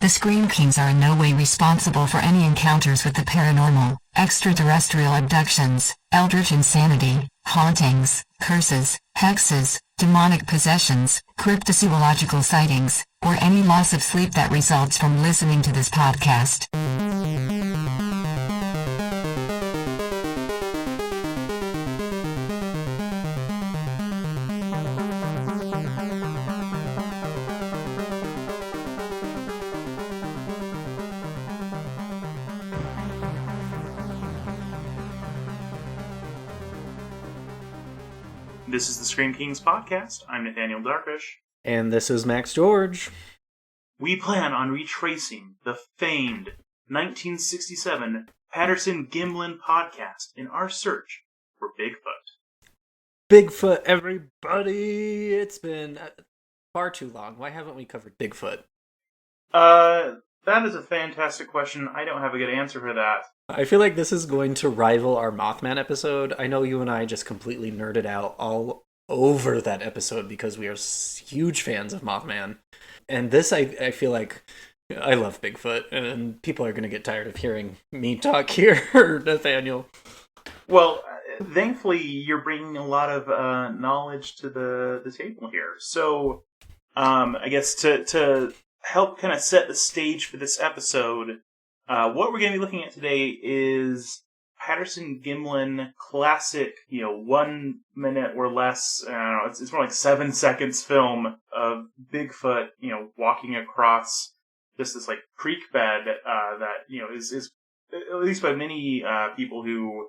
The Scream Kings are in no way responsible for any encounters with the paranormal, extraterrestrial abductions, eldritch insanity, hauntings, curses, hexes, demonic possessions, cryptozoological sightings, or any loss of sleep that results from listening to this podcast. This is the Scream Kings podcast. I'm Nathaniel Darkish. And this is Max George. We plan on retracing the famed 1967 Patterson-Gimlin podcast in our search for Bigfoot. Bigfoot, everybody! It's been far too long. Why haven't we covered Bigfoot? That is a fantastic question. I don't have a good answer for that. I feel like this is going to rival our Mothman episode. I know you and I just completely nerded out all over that episode because we are huge fans of Mothman. And this, I feel like, I love Bigfoot, and people are going to get tired of hearing me talk here, Nathaniel. Well, thankfully, you're bringing a lot of knowledge to the table here. So, I guess to help kind of set the stage for this episode, what we're going to be looking at today is Patterson-Gimlin classic, 1 minute or less, I don't know, it's more like 7 seconds film of Bigfoot, walking across just this, creek bed, that, is at least by many people who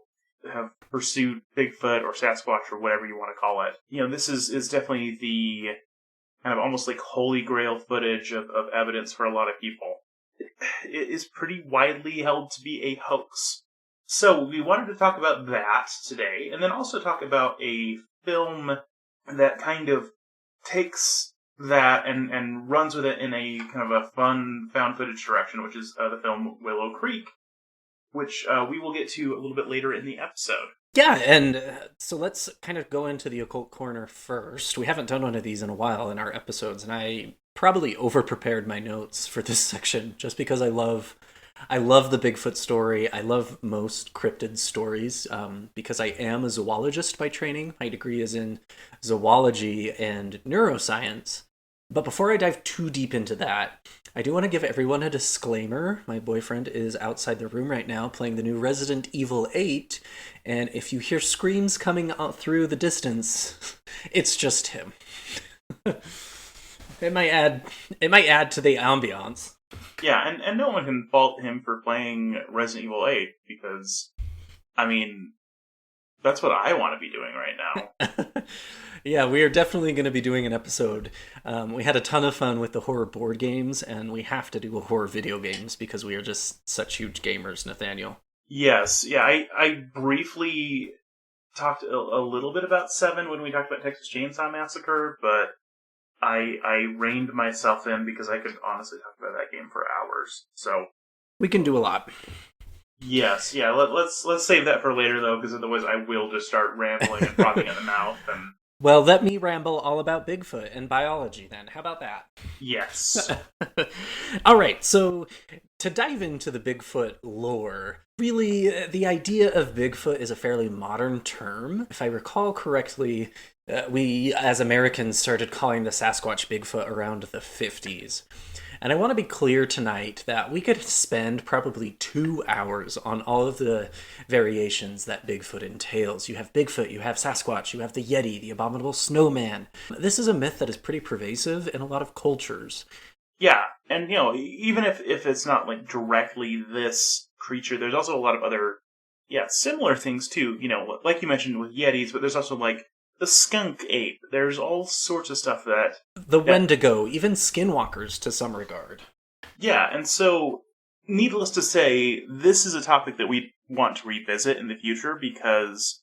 have pursued Bigfoot or Sasquatch or whatever you want to call it. This is definitely the kind of almost like holy grail footage of evidence for a lot of people. It is pretty widely held to be a hoax. So we wanted to talk about that today, and then also talk about a film that kind of takes that and runs with it in a kind of a fun found footage direction, which is the film Willow Creek, which we will get to a little bit later in the episode. Yeah, and so let's kind of go into the occult corner first. We haven't done one of these in a while in our episodes, and I probably over-prepared my notes for this section just because I love the Bigfoot story. I love most cryptid stories because I am a zoologist by training. My degree is in zoology and neuroscience. But before I dive too deep into that, I do want to give everyone a disclaimer. My boyfriend is outside the room right now playing the new Resident Evil 8, and if you hear screams coming out through the distance, it's just him. It might add to the ambiance. Yeah, and no one can fault him for playing Resident Evil 8, because, that's what I want to be doing right now. Yeah, we are definitely going to be doing an episode. We had a ton of fun with the horror board games, and we have to do a horror video games because we are just such huge gamers, Nathaniel. Yes, yeah, I briefly talked a little bit about 7 when we talked about Texas Chainsaw Massacre, but I reined myself in because I could honestly talk about that game for hours. So we can do a lot. Yes, yeah. Let's save that for later though, because otherwise I will just start rambling and frothing at the mouth. And well, let me ramble all about Bigfoot and biology then. How about that? Yes. All right. So to dive into the Bigfoot lore, really, the idea of Bigfoot is a fairly modern term. If I recall correctly, we as Americans started calling the Sasquatch Bigfoot around the 50s. And I want to be clear tonight that we could spend probably 2 hours on all of the variations that Bigfoot entails. You have Bigfoot, you have Sasquatch, you have the Yeti, the abominable snowman. This is a myth that is pretty pervasive in a lot of cultures. Yeah, and even if it's not directly this creature, there's also a lot of other similar things too. Like you mentioned with Yetis, but there's also the skunk ape. There's all sorts of stuff that the Wendigo, even skinwalkers to some regard. Yeah, and so needless to say, this is a topic that we want to revisit in the future because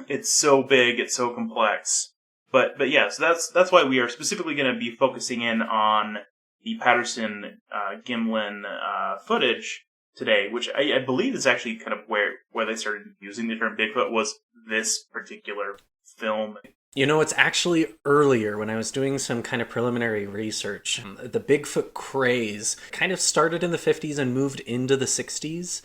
it's so big, it's so complex. But yes, that's why we are specifically going to be focusing in on the Patterson-Gimlin footage today, which I believe is actually kind of where they started using the term Bigfoot was this particular film. You know, it's actually earlier when I was doing some kind of preliminary research. The Bigfoot craze kind of started in the 50s and moved into the 60s.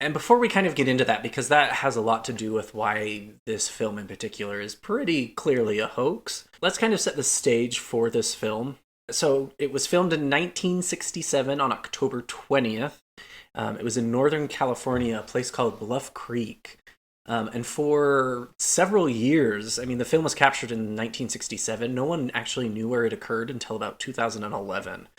And before we kind of get into that, because that has a lot to do with why this film in particular is pretty clearly a hoax, let's kind of set the stage for this film. So it was filmed in 1967 on October 20th. It was in Northern California, a place called Bluff Creek. And for several years, I mean, the film was captured in 1967. No one actually knew where it occurred until about 2011.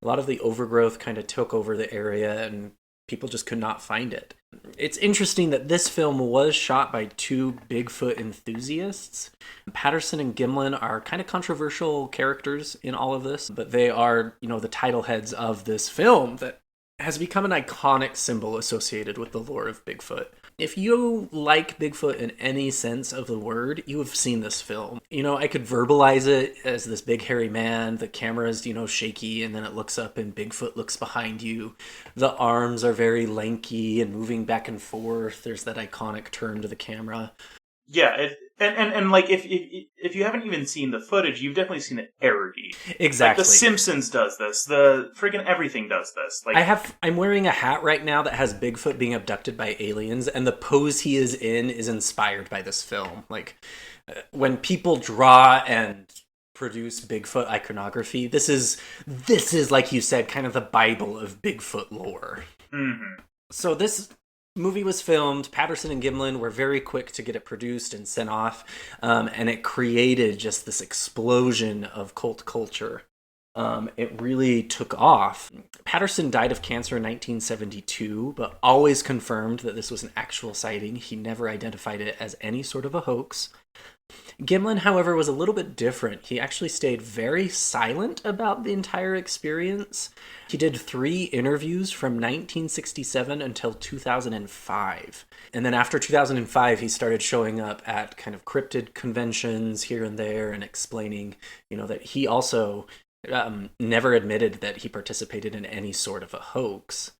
A lot of the overgrowth kind of took over the area and people just could not find it. It's interesting that this film was shot by two Bigfoot enthusiasts. Patterson and Gimlin are kind of controversial characters in all of this, but they are, you know, the title heads of this film that has become an iconic symbol associated with the lore of Bigfoot. If you like Bigfoot in any sense of the word, you have seen this film. You know, I could verbalize it as this big hairy man, the camera's, you know, shaky, and then it looks up and Bigfoot looks behind you. The arms are very lanky and moving back and forth. There's that iconic turn to the camera. Yeah, and like if you haven't even seen the footage, you've definitely seen it parodied. Exactly. Like The Simpsons does this. The friggin' everything does this. Like I'm wearing a hat right now that has Bigfoot being abducted by aliens, and the pose he is in is inspired by this film. Like when people draw and produce Bigfoot iconography, this is like you said, kind of the Bible of Bigfoot lore. Mm-hmm. So this movie was filmed. Patterson and Gimlin were very quick to get it produced and sent off, and it created just this explosion of cult culture. It really took off. Patterson died of cancer in 1972, but always confirmed that this was an actual sighting. He never identified it as any sort of a hoax. Gimlin, however, was a little bit different. He actually stayed very silent about the entire experience. He did 3 interviews from 1967 until 2005. And then after 2005, he started showing up at kind of cryptid conventions here and there and explaining, you know, that he also never admitted that he participated in any sort of a hoax.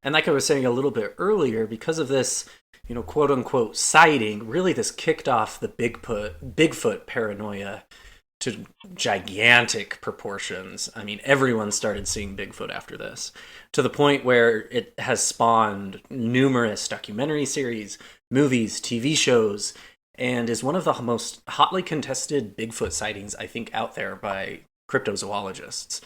And like I was saying a little bit earlier, because of this, you know, quote unquote sighting, really this kicked off the Bigfoot paranoia to gigantic proportions. I mean, everyone started seeing Bigfoot after this, to the point where it has spawned numerous documentary series, movies, TV shows, and is one of the most hotly contested Bigfoot sightings, I think, out there by cryptozoologists.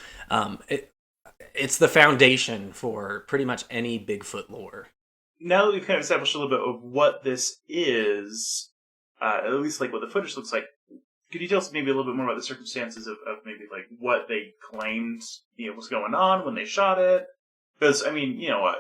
It's the foundation for pretty much any Bigfoot lore. Now that we've kind of established a little bit of what this is, at least like what the footage looks like, could you tell us maybe a little bit more about the circumstances of maybe like what they claimed, you know, was going on when they shot it? Because, I mean, you know,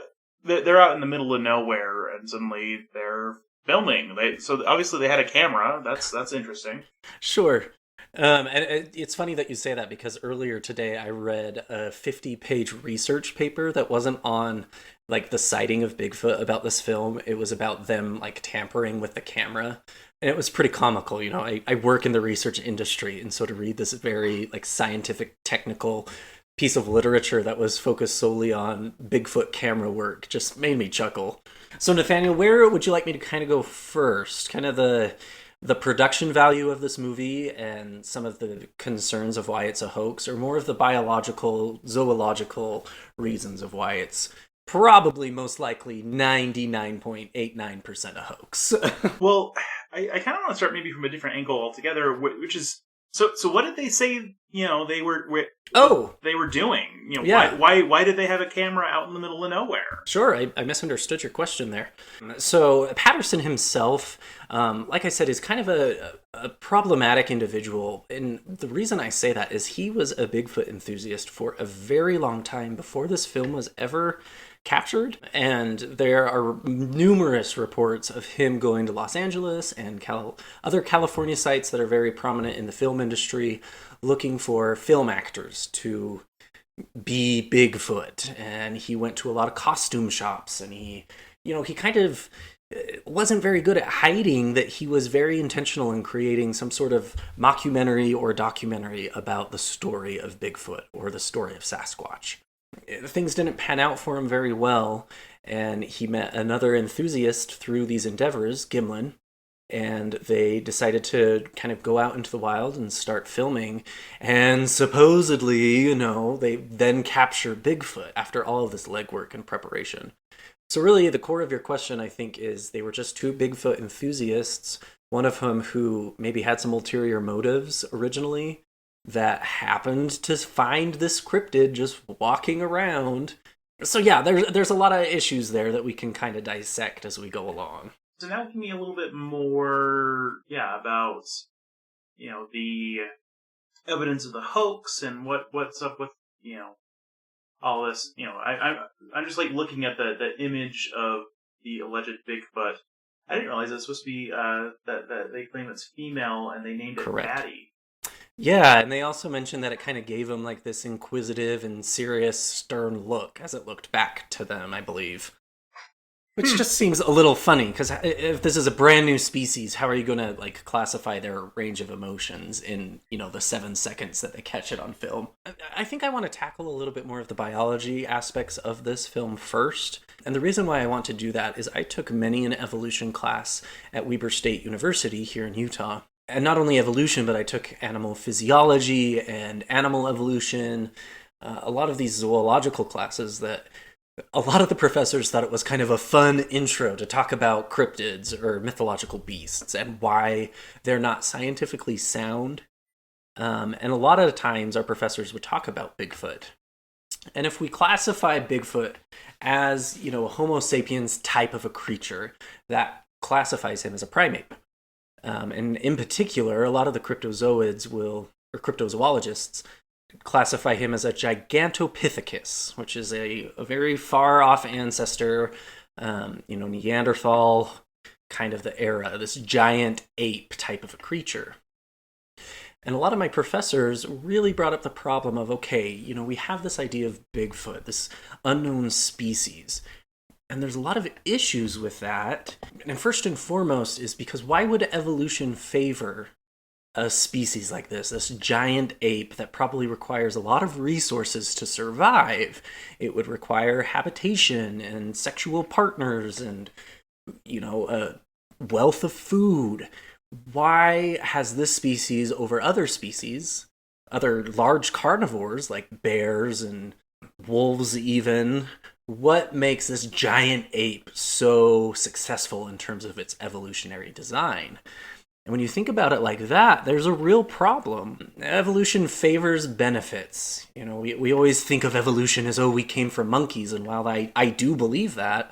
they're out in the middle of nowhere and suddenly they're filming. So obviously they had a camera. That's interesting. Sure. And it's funny that you say that, because earlier today I read a 50-page research paper that wasn't on like the sighting of Bigfoot about this film. It was about them like tampering with the camera, and it was pretty comical. You know, I work in the research industry, and so to read this very like scientific, technical piece of literature that was focused solely on Bigfoot camera work just made me chuckle. So Nathaniel, where would you like me to kind of go first? Kind of the production value of this movie and some of the concerns of why it's a hoax, or more of the biological, zoological reasons of why it's probably most likely 99.89% a hoax? Well, I kind of want to start maybe from a different angle altogether, which is so what did they say, you know, they were doing? You know, yeah. Why did they have a camera out in the middle of nowhere? Sure, I misunderstood your question there. So Patterson himself, like I said, is kind of a problematic individual. And the reason I say that is he was a Bigfoot enthusiast for a very long time before this film was ever captured. And there are numerous reports of him going to Los Angeles and other California sites that are very prominent in the film industry, looking for film actors to be Bigfoot. And he went to a lot of costume shops, and he kind of wasn't very good at hiding that he was very intentional in creating some sort of mockumentary or documentary about the story of Bigfoot or the story of Sasquatch. Things didn't pan out for him very well, and he met another enthusiast through these endeavors, Gimlin, and they decided to kind of go out into the wild and start filming. And supposedly, they then capture Bigfoot after all of this legwork and preparation. So really, the core of your question, I think, is they were just two Bigfoot enthusiasts, one of whom who maybe had some ulterior motives originally, that happened to find this cryptid just walking around. So yeah, there's a lot of issues there that we can kind of dissect as we go along. So now give me a little bit more, about, the evidence of the hoax and what's up with, all this. I'm just looking at the image of the alleged Bigfoot. I didn't realize it's supposed to be that they claim it's female and they named it Patty. Yeah, and they also mentioned that it kind of gave them this inquisitive and serious, stern look as it looked back to them, I believe. Which just seems a little funny, because if this is a brand new species, how are you going to classify their range of emotions in, the 7 seconds that they catch it on film? I think I want to tackle a little bit more of the biology aspects of this film first. And the reason why I want to do that is I took many an evolution class at Weber State University here in Utah. And not only evolution, but I took animal physiology and animal evolution, a lot of these zoological classes that a lot of the professors thought it was kind of a fun intro to talk about cryptids or mythological beasts and why they're not scientifically sound. And a lot of the times our professors would talk about Bigfoot. And if we classify Bigfoot as, a Homo sapiens type of a creature, that classifies him as a primate. And in particular, a lot of the cryptozoologists classify him as a Gigantopithecus, which is a very far-off ancestor, Neanderthal kind of the era, this giant ape type of a creature. And a lot of my professors really brought up the problem of, we have this idea of Bigfoot, this unknown species. And there's a lot of issues with that. And first and foremost is because why would evolution favor a species like this giant ape that probably requires a lot of resources to survive? It would require habitation and sexual partners and, a wealth of food. Why has this species over other species, other large carnivores like bears and wolves even? What makes this giant ape so successful in terms of its evolutionary design? And when you think about it like that, there's a real problem. Evolution favors benefits. We always think of evolution as, we came from monkeys, and while I do believe that,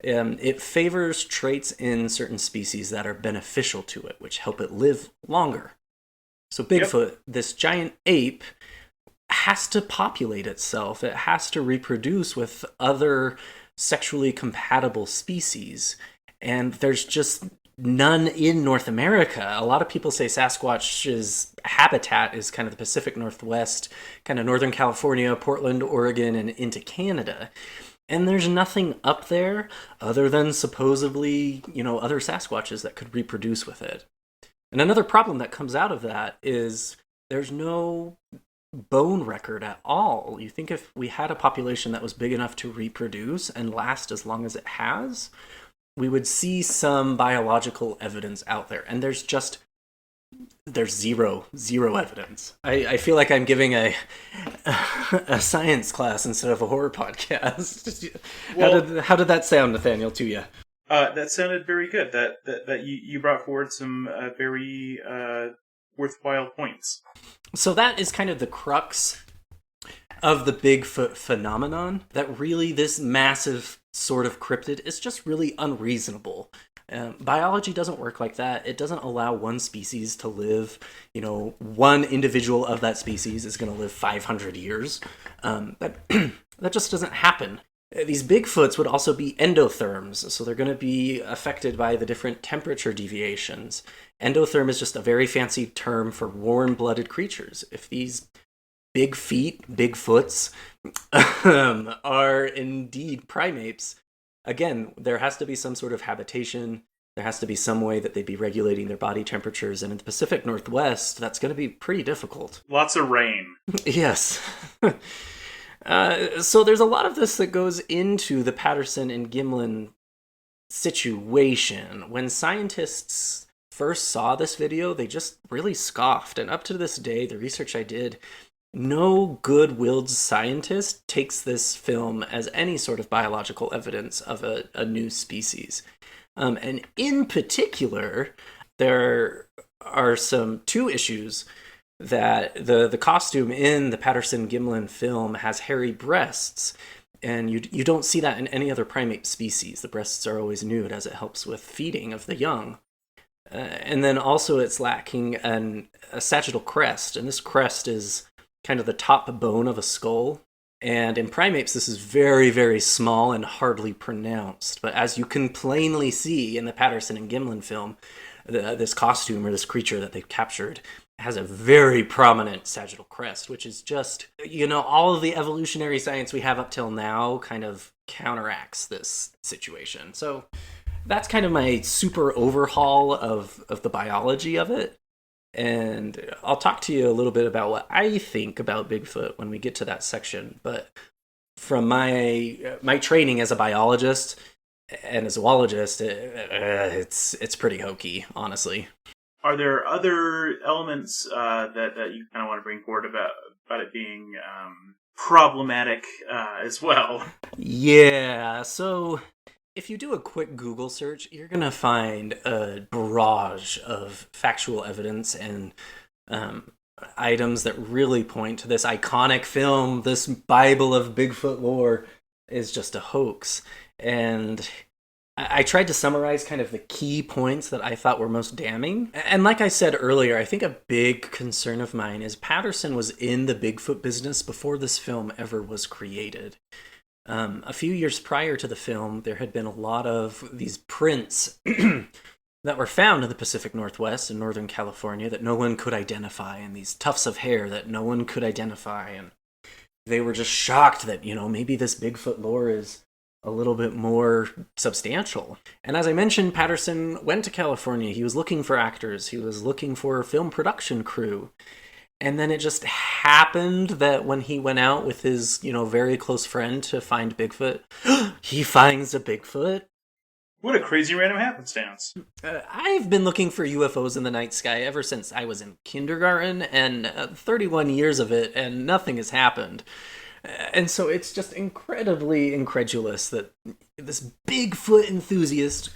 it favors traits in certain species that are beneficial to it, which help it live longer. So Bigfoot, this giant ape, has to populate itself. It has to reproduce with other sexually compatible species. And there's just none in North America. A lot of people say Sasquatch's habitat is kind of the Pacific Northwest, kind of Northern California, Portland, Oregon, and into Canada. And there's nothing up there other than supposedly, other Sasquatches that could reproduce with it. And another problem that comes out of that is there's no bone record at all. You think if we had a population that was big enough to reproduce and last as long as it has, we would see some biological evidence out there. And there's zero evidence. I feel like I'm giving a science class instead of a horror podcast. Well, how did that sound, Nathaniel, to you? That sounded very good. That you brought forward some very worthwhile points. So that is kind of the crux of the Bigfoot phenomenon, that really this massive sort of cryptid is just really unreasonable. Biology doesn't work like that. It doesn't allow one species to live, one individual of that species is going to live 500 years. That just doesn't happen. These Bigfoots would also be endotherms, so they're going to be affected by the different temperature deviations. Endotherm is just a very fancy term for warm-blooded creatures. If these big feet, Bigfoots, are indeed primates, again, there has to be some sort of habitation. There has to be some way that they'd be regulating their body temperatures. And in the Pacific Northwest, that's going to be pretty difficult. Lots of rain. Yes. So there's a lot of this that goes into the Patterson and Gimlin situation. When scientists first saw this video, they just really scoffed. And up to this day, the research I did, no good-willed scientist takes this film as any sort of biological evidence of a new species. And in particular, there are two issues that the costume in the Patterson-Gimlin film has hairy breasts, and you don't see that in any other primate species. The breasts are always nude, as it helps with feeding of the young. And then also it's lacking a sagittal crest, and this crest is kind of the top bone of a skull. And in primates, this is very, very small and hardly pronounced. But as you can plainly see in the Patterson and Gimlin film, this costume or this creature that they've captured has a very prominent sagittal crest, which is just, all of the evolutionary science we have up till now kind of counteracts this situation. So that's kind of my super overhaul of the biology of it. And I'll talk to you a little bit about what I think about Bigfoot when we get to that section. But from my training as a biologist and a zoologist, it's pretty hokey, honestly. Are there other elements that you kind of want to bring forward about it being problematic as well? Yeah, so if you do a quick Google search, you're going to find a barrage of factual evidence and items that really point to this iconic film. This Bible of Bigfoot lore is just a hoax. And I tried to summarize kind of the key points that I thought were most damning. And like I said earlier, I think a big concern of mine is Patterson was in the Bigfoot business before this film ever was created. A few years prior to the film, there had been a lot of these prints that were found in the Pacific Northwest and Northern California that no one could identify, and these tufts of hair that no one could identify. And they were just shocked that, maybe this Bigfoot lore is a little bit more substantial. And as I mentioned, Patterson went to California. He was looking for actors. He was looking for a film production crew. And then it just happened that when he went out with his, very close friend to find Bigfoot, he finds a Bigfoot. What a crazy random happenstance. I've been looking for UFOs in the night sky ever since I was in kindergarten, and 31 years of it, and nothing has happened. And so it's just incredibly incredulous that this Bigfoot enthusiast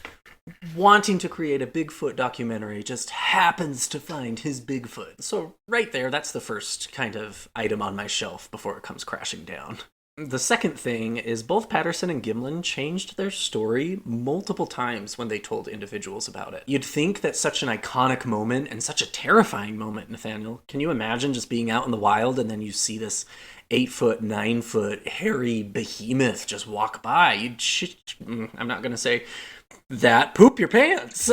wanting to create a Bigfoot documentary just happens to find his Bigfoot. So right there, that's the first kind of item on my shelf before it comes crashing down. The second thing is both Patterson and Gimlin changed their story multiple times when they told individuals about it. You'd think that such an iconic moment and such a terrifying moment, Nathaniel, can you imagine just being out in the wild and then you see this 8-foot, 9-foot, hairy behemoth just walk by? I'm not going to say that, poop your pants.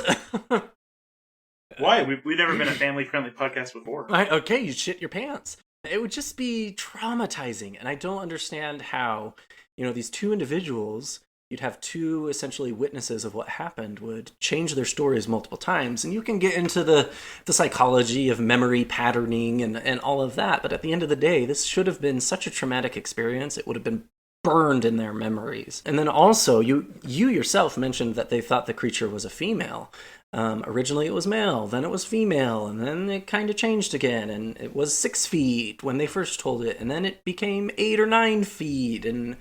Why? We've never been a family-friendly podcast before. Okay, you shit your pants. It would just be traumatizing, and I don't understand how, these two individuals, you'd have two essentially witnesses of what happened, would change their stories multiple times, and you can get into the psychology of memory patterning and all of that, but at the end of the day, this should have been such a traumatic experience, it would have been burned in their memories. And then also, you yourself mentioned that they thought the creature was a female. Originally it was male, then it was female, and then it kind of changed again, and it was 6 feet when they first told it, and then it became 8 or 9 feet, and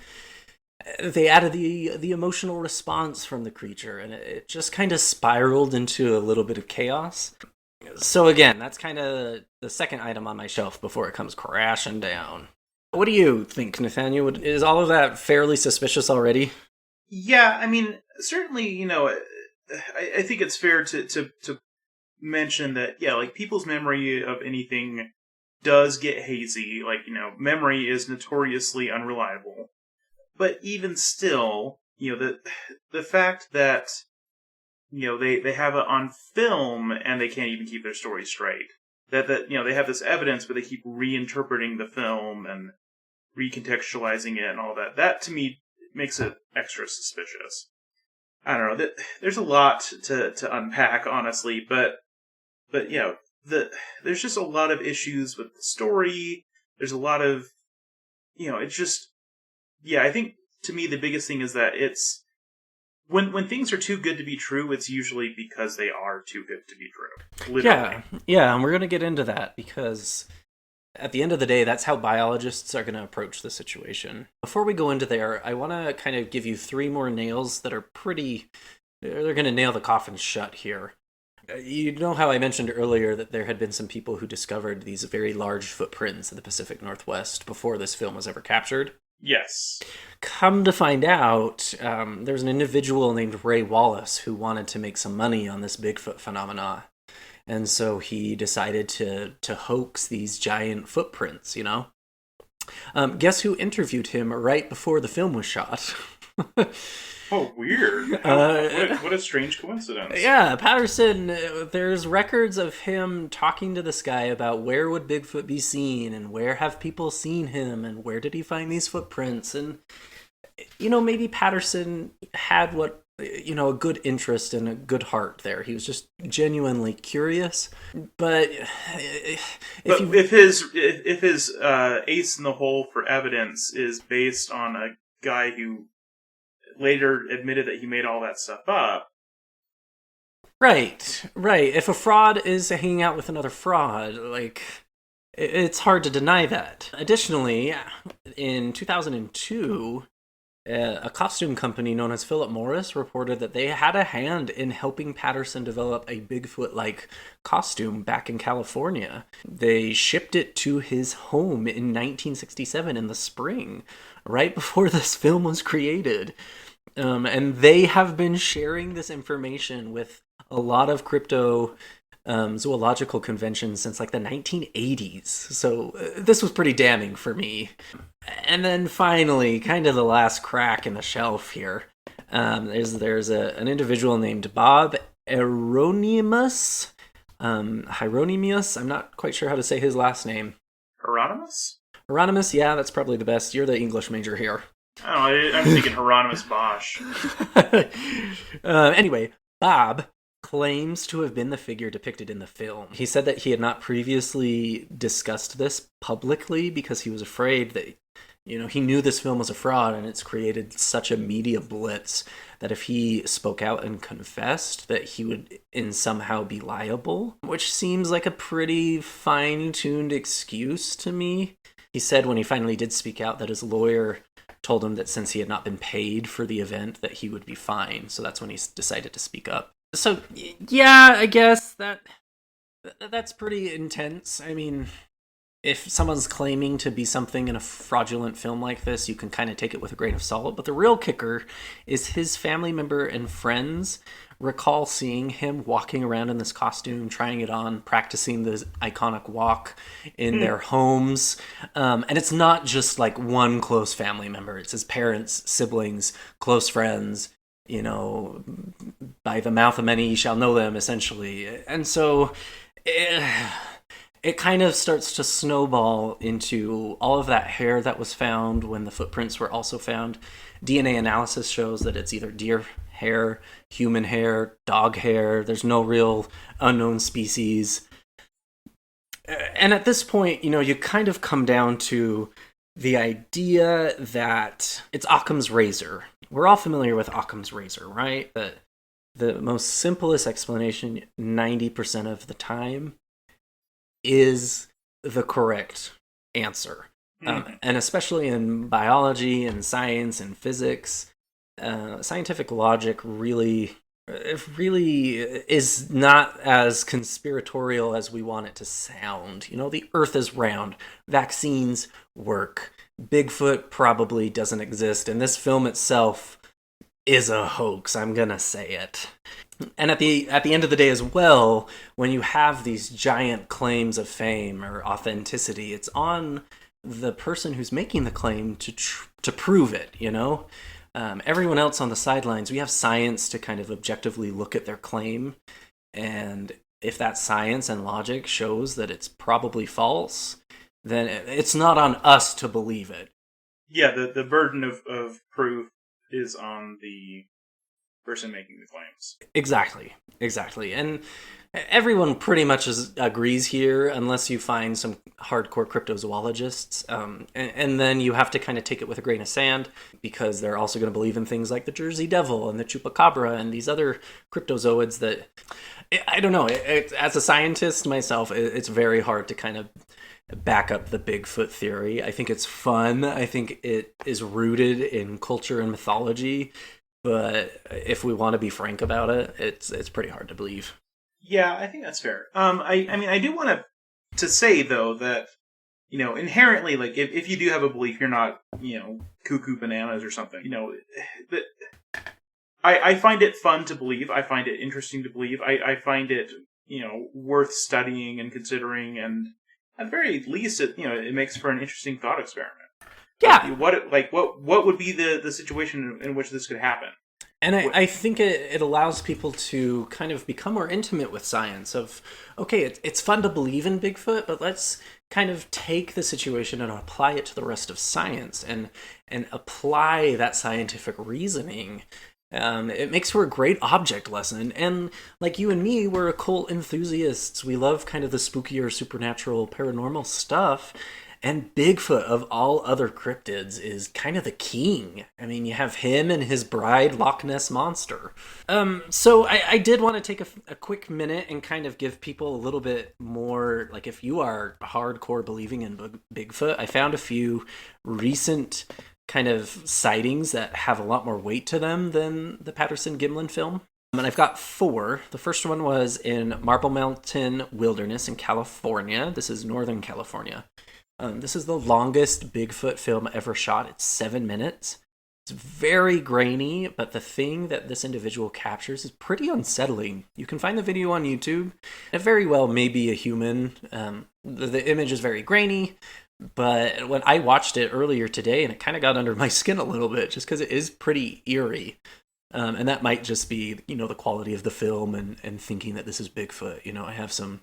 they added the emotional response from the creature, and it just kind of spiraled into a little bit of chaos. So again, that's kind of the second item on my shelf before it comes crashing down. What do you think, Nathaniel? Is all of that fairly suspicious already? Yeah, I mean, certainly, I think it's fair to mention that, yeah, like, people's memory of anything does get hazy. Like, memory is notoriously unreliable. But even still, the fact that, they have it on film and they can't even keep their story straight. That they have this evidence, but they keep reinterpreting the film and recontextualizing it and all that. That, to me, makes it extra suspicious. I don't know. There's a lot to unpack, honestly, but there's just a lot of issues with the story. There's a lot of, it's just, I think, to me, the biggest thing is that when things are too good to be true, it's usually because they are too good to be true. Literally. Yeah, and we're going to get into that because at the end of the day, that's how biologists are going to approach the situation. Before we go into there, I want to kind of give you 3 more nails that are they're going to nail the coffin shut here. You know how I mentioned earlier that there had been some people who discovered these very large footprints in the Pacific Northwest before this film was ever captured? Yes. Come to find out, there's an individual named Ray Wallace who wanted to make some money on this Bigfoot phenomena. And so he decided to hoax these giant footprints, you know? Guess who interviewed him right before the film was shot? Oh, weird. What a strange coincidence. Yeah, Patterson, there's records of him talking to this guy about where would Bigfoot be seen and where have people seen him and where did he find these footprints. And, you know, maybe Patterson had a good interest and a good heart there. He was just genuinely curious. But if his ace in the hole for evidence is based on a guy who later admitted that he made all that stuff up. Right. If a fraud is hanging out with another fraud, it's hard to deny that. Additionally, in 2002, a costume company known as Philip Morris reported that they had a hand in helping Patterson develop a Bigfoot-like costume back in California. They shipped it to his home in 1967 in the spring, right before this film was created. And they have been sharing this information with a lot of crypto zoological conventions since the 1980s. So this was pretty damning for me. And then finally, kind of the last crack in the shelf here. There's an individual named Bob Hieronymus. Hieronymus, I'm not quite sure how to say his last name. Hieronymus? Hieronymus, yeah, that's probably the best. You're the English major here. I'm thinking Hieronymus Bosch. Anyway, Bob claims to have been the figure depicted in the film. He said that he had not previously discussed this publicly because he was afraid that, he knew this film was a fraud and it's created such a media blitz that if he spoke out and confessed that he would somehow be liable, which seems like a pretty fine-tuned excuse to me. He said when he finally did speak out that his lawyer told him that since he had not been paid for the event that he would be fine. So that's when he decided to speak up. So yeah, I guess that's pretty intense. I mean, if someone's claiming to be something in a fraudulent film like this, you can kind of take it with a grain of salt. But the real kicker is his family member and friends recall seeing him walking around in this costume, trying it on, practicing the iconic walk in their homes. And it's not just one close family member. It's his parents, siblings, close friends, by the mouth of many you shall know them, essentially. And so it kind of starts to snowball into all of that hair that was found when the footprints were also found. DNA analysis shows that it's either deer hair, human hair, dog hair. There's no real unknown species. And at this point, you kind of come down to the idea that it's Occam's razor. We're all familiar with Occam's razor, right? That the most simplest explanation 90% of the time is the correct answer. And especially in biology and science and physics, scientific logic really is not as conspiratorial as we want it to sound. The Earth is round. Vaccines work. Bigfoot probably doesn't exist, and this film itself is a hoax. I'm gonna say it. And at the end of the day as well, when you have these giant claims of fame or authenticity, it's on the person who's making the claim to prove it, everyone else on the sidelines, we have science to kind of objectively look at their claim. And if that science and logic shows that it's probably false, then it's not on us to believe it. Yeah, the burden of proof is on the person making the claims. Exactly. And Everyone pretty much agrees here, unless you find some hardcore cryptozoologists. And then you have to kind of take it with a grain of sand, because they're also going to believe in things like the Jersey Devil and the Chupacabra and these other cryptozoids that, I don't know, as a scientist myself, it's very hard to kind of back up the Bigfoot theory. I think it's fun. I think it is rooted in culture and mythology. But if we want to be frank about it, it's pretty hard to believe. Yeah, I think that's fair. I mean, I do want to say though that, you know, inherently, like if you do have a belief, you're not, you know, cuckoo bananas or something. You know, I find it fun to believe. I find it interesting to believe. I find it, you know, worth studying and considering, and at the very least, it makes for an interesting thought experiment. Yeah. What would be the situation in which this could happen? And I think it allows people to kind of become more intimate with science of, okay, it's fun to believe in Bigfoot, but let's kind of take the situation and apply it to the rest of science and apply that scientific reasoning. It makes for a great object lesson. And like you and me, we're occult enthusiasts. We love kind of the spookier, supernatural, paranormal stuff. And Bigfoot, of all other cryptids, is kind of the king. I mean, you have him and his bride, Loch Ness Monster. So I did want to take a quick minute and kind of give people a little bit more, like if you are hardcore believing in Bigfoot, I found a few recent kind of sightings that have a lot more weight to them than the Patterson-Gimlin film. And I've got 4. The first one was in Marble Mountain Wilderness in California. This is Northern California. This is the longest Bigfoot film ever shot. It's 7 minutes. It's very grainy, but the thing that this individual captures is pretty unsettling. You can find the video on YouTube. It very well may be a human. The image is very grainy, but when I watched it earlier today, and it kind of got under my skin a little bit, just because it is pretty eerie. And that might just be, you know, the quality of the film and thinking that this is Bigfoot. You know, I have some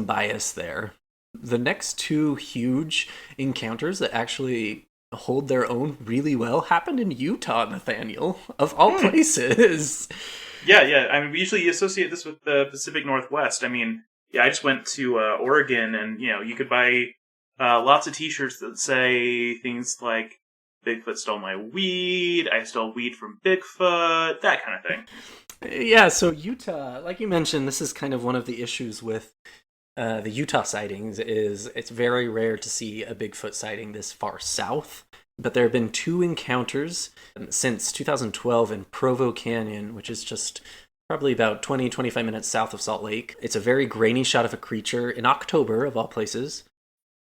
bias there. The next 2 huge encounters that actually hold their own really well happened in Utah, Nathaniel, of all places. Yeah. I mean, we usually associate this with the Pacific Northwest. I mean, yeah, I just went to Oregon, and, you know, you could buy lots of T-shirts that say things like, Bigfoot stole my weed, I stole weed from Bigfoot, that kind of thing. Yeah, so Utah, like you mentioned, this is kind of one of the issues with the Utah sightings is it's very rare to see a Bigfoot sighting this far south, but there have been 2 encounters since 2012 in Provo Canyon, which is just probably about 20-25 minutes south of Salt Lake. It's a very grainy shot of a creature in October, of all places,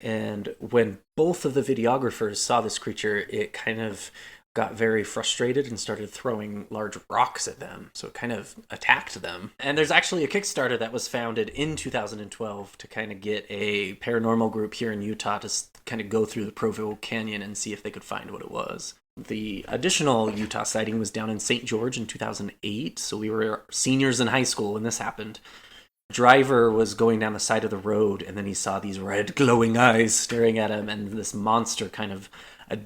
and when both of the videographers saw this creature, it kind of got very frustrated and started throwing large rocks at them. So it kind of attacked them. And there's actually a Kickstarter that was founded in 2012 to kind of get a paranormal group here in Utah to kind of go through the Provo Canyon and see if they could find what it was. The additional Utah sighting was down in St. George in 2008. So we were seniors in high school when this happened. The driver was going down the side of the road, and then he saw these red glowing eyes staring at him, and this monster kind of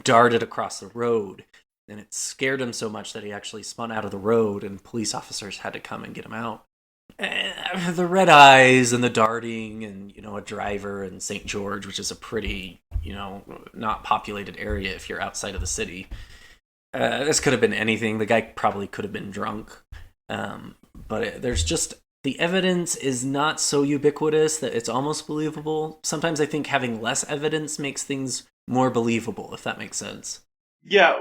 darted across the road. And it scared him so much that he actually spun out of the road, and police officers had to come and get him out. And the red eyes and the darting, and, you know, a driver in St. George, which is a pretty, you know, not populated area if you're outside of the city. This could have been anything. The guy probably could have been drunk. But there's just, the evidence is not so ubiquitous that it's almost believable. Sometimes I think having less evidence makes things more believable, if that makes sense. Yeah,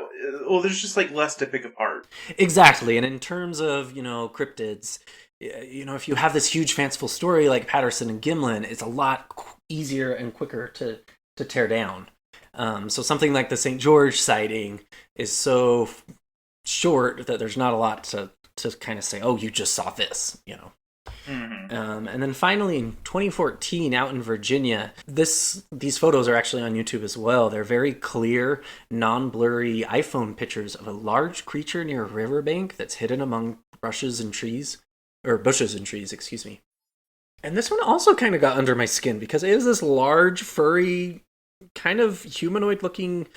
well, there's just, like, less to pick apart. Exactly, and in terms of, you know, cryptids, you know, if you have this huge fanciful story like Patterson and Gimlin, it's a lot easier and quicker to tear down. So something like the St. George sighting is so short that there's not a lot to kind of say, oh, you just saw this, you know. Mm-hmm. And then finally, in 2014, out in Virginia, these photos are actually on YouTube as well. They're very clear, non-blurry iPhone pictures of a large creature near a riverbank that's hidden among bushes and trees, excuse me. And this one also kind of got under my skin because it is this large, furry, kind of humanoid-looking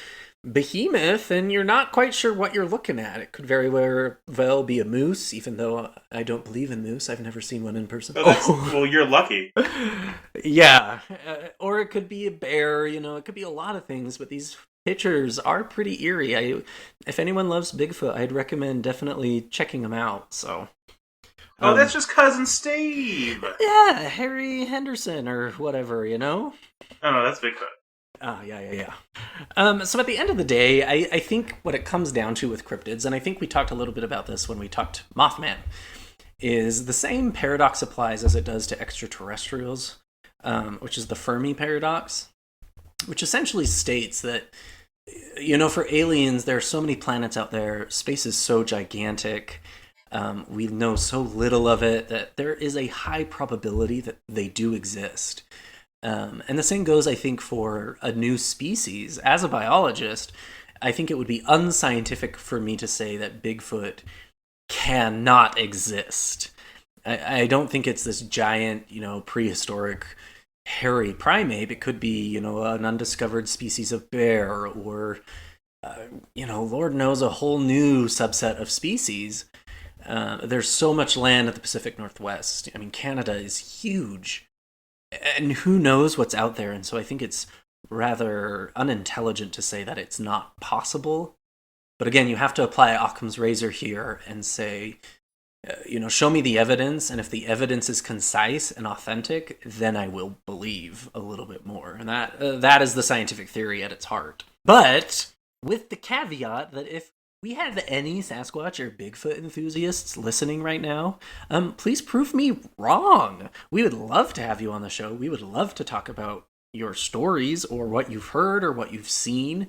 behemoth, and you're not quite sure what you're looking at. It could very well be a moose, even though I don't believe in moose. I've never seen one in person. Well, you're lucky. Yeah. Or it could be a bear, it could be a lot of things, but these pictures are pretty eerie. If anyone loves Bigfoot, I'd recommend definitely checking them out, so... that's just Cousin Steve! Yeah, Harry Henderson, or whatever, Oh, no, that's Bigfoot. Oh, yeah. So at the end of the day, I think what it comes down to with cryptids, and I think we talked a little bit about this when we talked Mothman, is the same paradox applies as it does to extraterrestrials, which is the Fermi paradox, which essentially states that, for aliens, there are so many planets out there, space is so gigantic, we know so little of it, that there is a high probability that they do exist. And the same goes, I think, for a new species. As a biologist, I think it would be unscientific for me to say that Bigfoot cannot exist. I don't think it's this giant, prehistoric hairy primate. It could be, an undiscovered species of bear or, Lord knows, a whole new subset of species. There's so much land at the Pacific Northwest. I mean, Canada is huge. And who knows what's out there, and so I think it's rather unintelligent to say that it's not possible. But again, you have to apply Occam's razor here and say, show me the evidence, and if the evidence is concise and authentic, then I will believe a little bit more. And that is the scientific theory at its heart. But with the caveat that if we have any Sasquatch or Bigfoot enthusiasts listening right now, please prove me wrong. We would love to have you on the show. We would love to talk about your stories or what you've heard or what you've seen.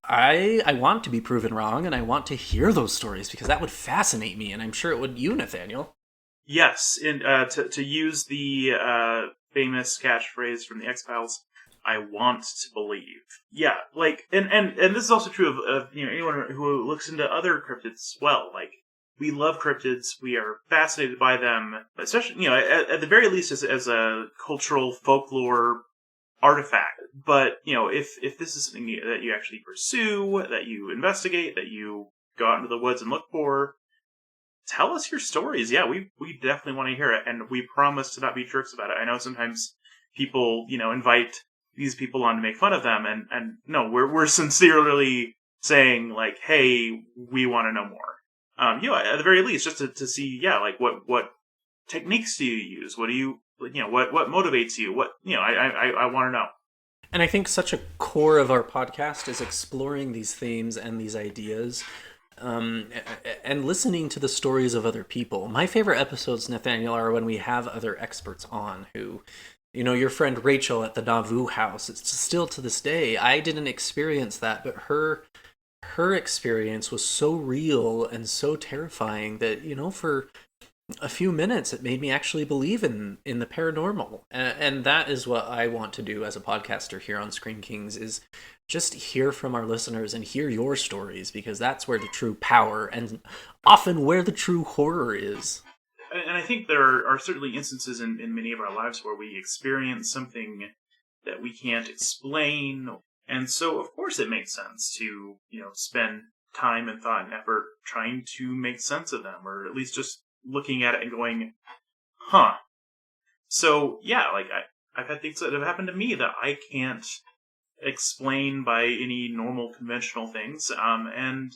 I want to be proven wrong, and I want to hear those stories because that would fascinate me, and I'm sure it would you, Nathaniel. Yes, and to use the famous catchphrase from the X-Files, I want to believe. Yeah, and this is also true of anyone who looks into other cryptids as well. Like, we love cryptids, we are fascinated by them, especially, at the very least as a cultural folklore artifact. But, if this is something that you actually pursue, that you investigate, that you go out into the woods and look for, tell us your stories. Yeah, we definitely want to hear it, and we promise to not be jerks about it. I know sometimes people, invite these people on to make fun of them, and no, we're sincerely saying, like, hey, we want to know more. At the very least, just to see, what techniques do you use? What do you, what motivates you? What, I want to know. And I think such a core of our podcast is exploring these themes and these ideas, and listening to the stories of other people. My favorite episodes, Nathaniel, are when we have other experts on who, your friend Rachel at the Nauvoo house. It's still to this day, I didn't experience that, but her experience was so real and so terrifying that, for a few minutes, it made me actually believe in the paranormal. And that is what I want to do as a podcaster here on Screen Kings, is just hear from our listeners and hear your stories, because that's where the true power and often where the true horror is. And I think there are certainly instances in many of our lives where we experience something that we can't explain. And so, of course, it makes sense to, spend time and thought and effort trying to make sense of them, or at least just looking at it and going, huh. So, yeah, I've had things that have happened to me that I can't explain by any normal conventional things. And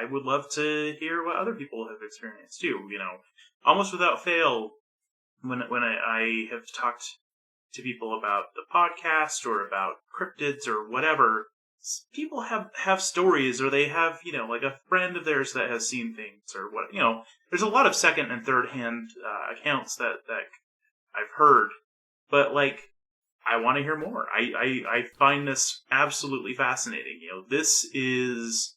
I would love to hear what other people have experienced too, Almost without fail, when I have talked to people about the podcast or about cryptids or whatever, people have stories, or they have, a friend of theirs that has seen things, or what, there's a lot of second and third hand accounts that I've heard, but I want to hear more. I find this absolutely fascinating. This is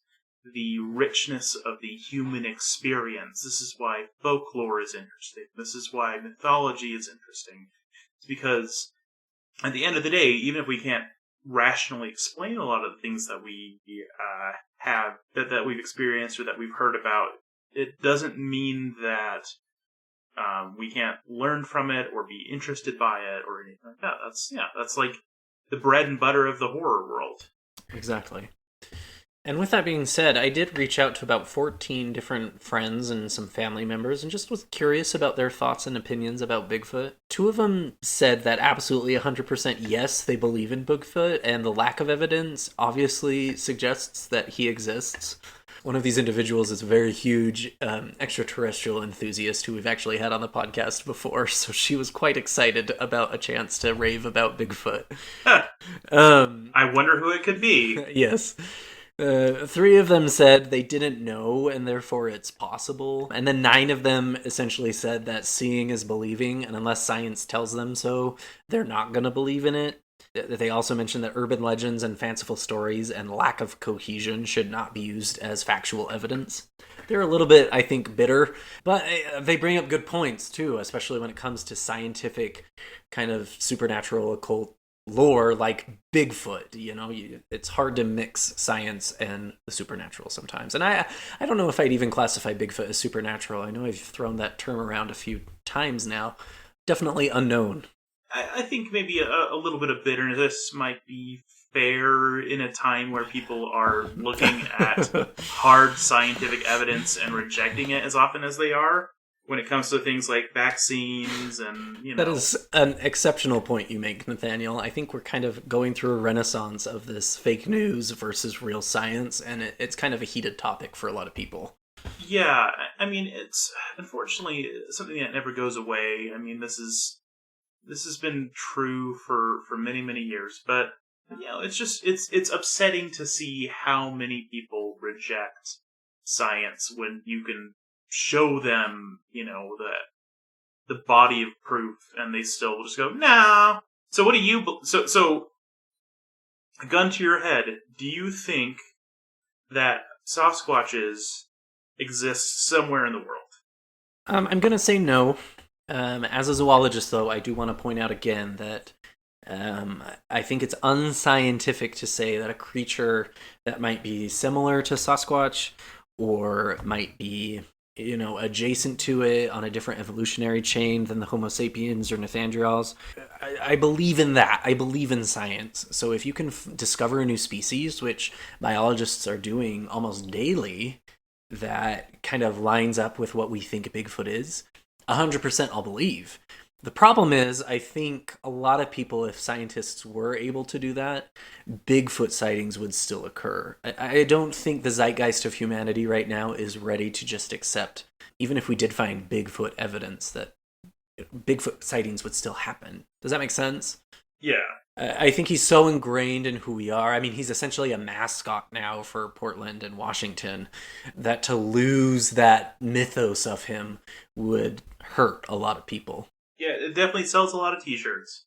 the richness of the human experience. This is why folklore is interesting. This is why mythology is interesting. It's because at the end of the day, even if we can't rationally explain a lot of the things that we have, that we've experienced or that we've heard about, it doesn't mean that we can't learn from it or be interested by it or anything like that. That's like the bread and butter of the horror world. Exactly. And with that being said, I did reach out to about 14 different friends and some family members and just was curious about their thoughts and opinions about Bigfoot. Two of them said that absolutely 100% yes, they believe in Bigfoot, and the lack of evidence obviously suggests that he exists. One of these individuals is a very huge extraterrestrial enthusiast who we've actually had on the podcast before, so she was quite excited about a chance to rave about Bigfoot. I wonder who it could be. Yes. Three of them said they didn't know and therefore it's possible. And then 9 of them essentially said that seeing is believing, and unless science tells them so, they're not going to believe in it. They also mentioned that urban legends and fanciful stories and lack of cohesion should not be used as factual evidence. They're a little bit, I think, bitter, but they bring up good points too, especially when it comes to scientific kind of supernatural occult lore like Bigfoot. You know, it's hard to mix science and the supernatural sometimes. And I don't know if I'd even classify Bigfoot as supernatural. I know I've thrown that term around a few times now. Definitely unknown. I think maybe a little bit of bitterness might be fair in a time where people are looking at hard scientific evidence and rejecting it as often as they are when it comes to things like vaccines and, you know. That is an exceptional point you make, Nathaniel. I think we're kind of going through a renaissance of this fake news versus real science, and it's kind of a heated topic for a lot of people. Yeah, I mean, it's unfortunately something that never goes away. I mean, this has been true for many, many years, but you know, it's upsetting to see how many people reject science when you can show them, you know, the body of proof, and they still just go, nah. So what do you? So, a gun to your head. Do you think that Sasquatches exist somewhere in the world? I'm gonna say no. As a zoologist, though, I do want to point out again that I think it's unscientific to say that a creature that might be similar to Sasquatch or might be, you know, adjacent to it on a different evolutionary chain than the Homo sapiens or Neanderthals. I believe in that. I believe in science. So if you can discover a new species, which biologists are doing almost daily, that kind of lines up with what we think Bigfoot is, 100% I'll believe. The problem is, I think a lot of people, if scientists were able to do that, Bigfoot sightings would still occur. I don't think the zeitgeist of humanity right now is ready to just accept, even if we did find Bigfoot evidence, that Bigfoot sightings would still happen. Does that make sense? Yeah. I think he's so ingrained in who we are. I mean, he's essentially a mascot now for Portland and Washington, that to lose that mythos of him would hurt a lot of people. Yeah, it definitely sells a lot of t-shirts.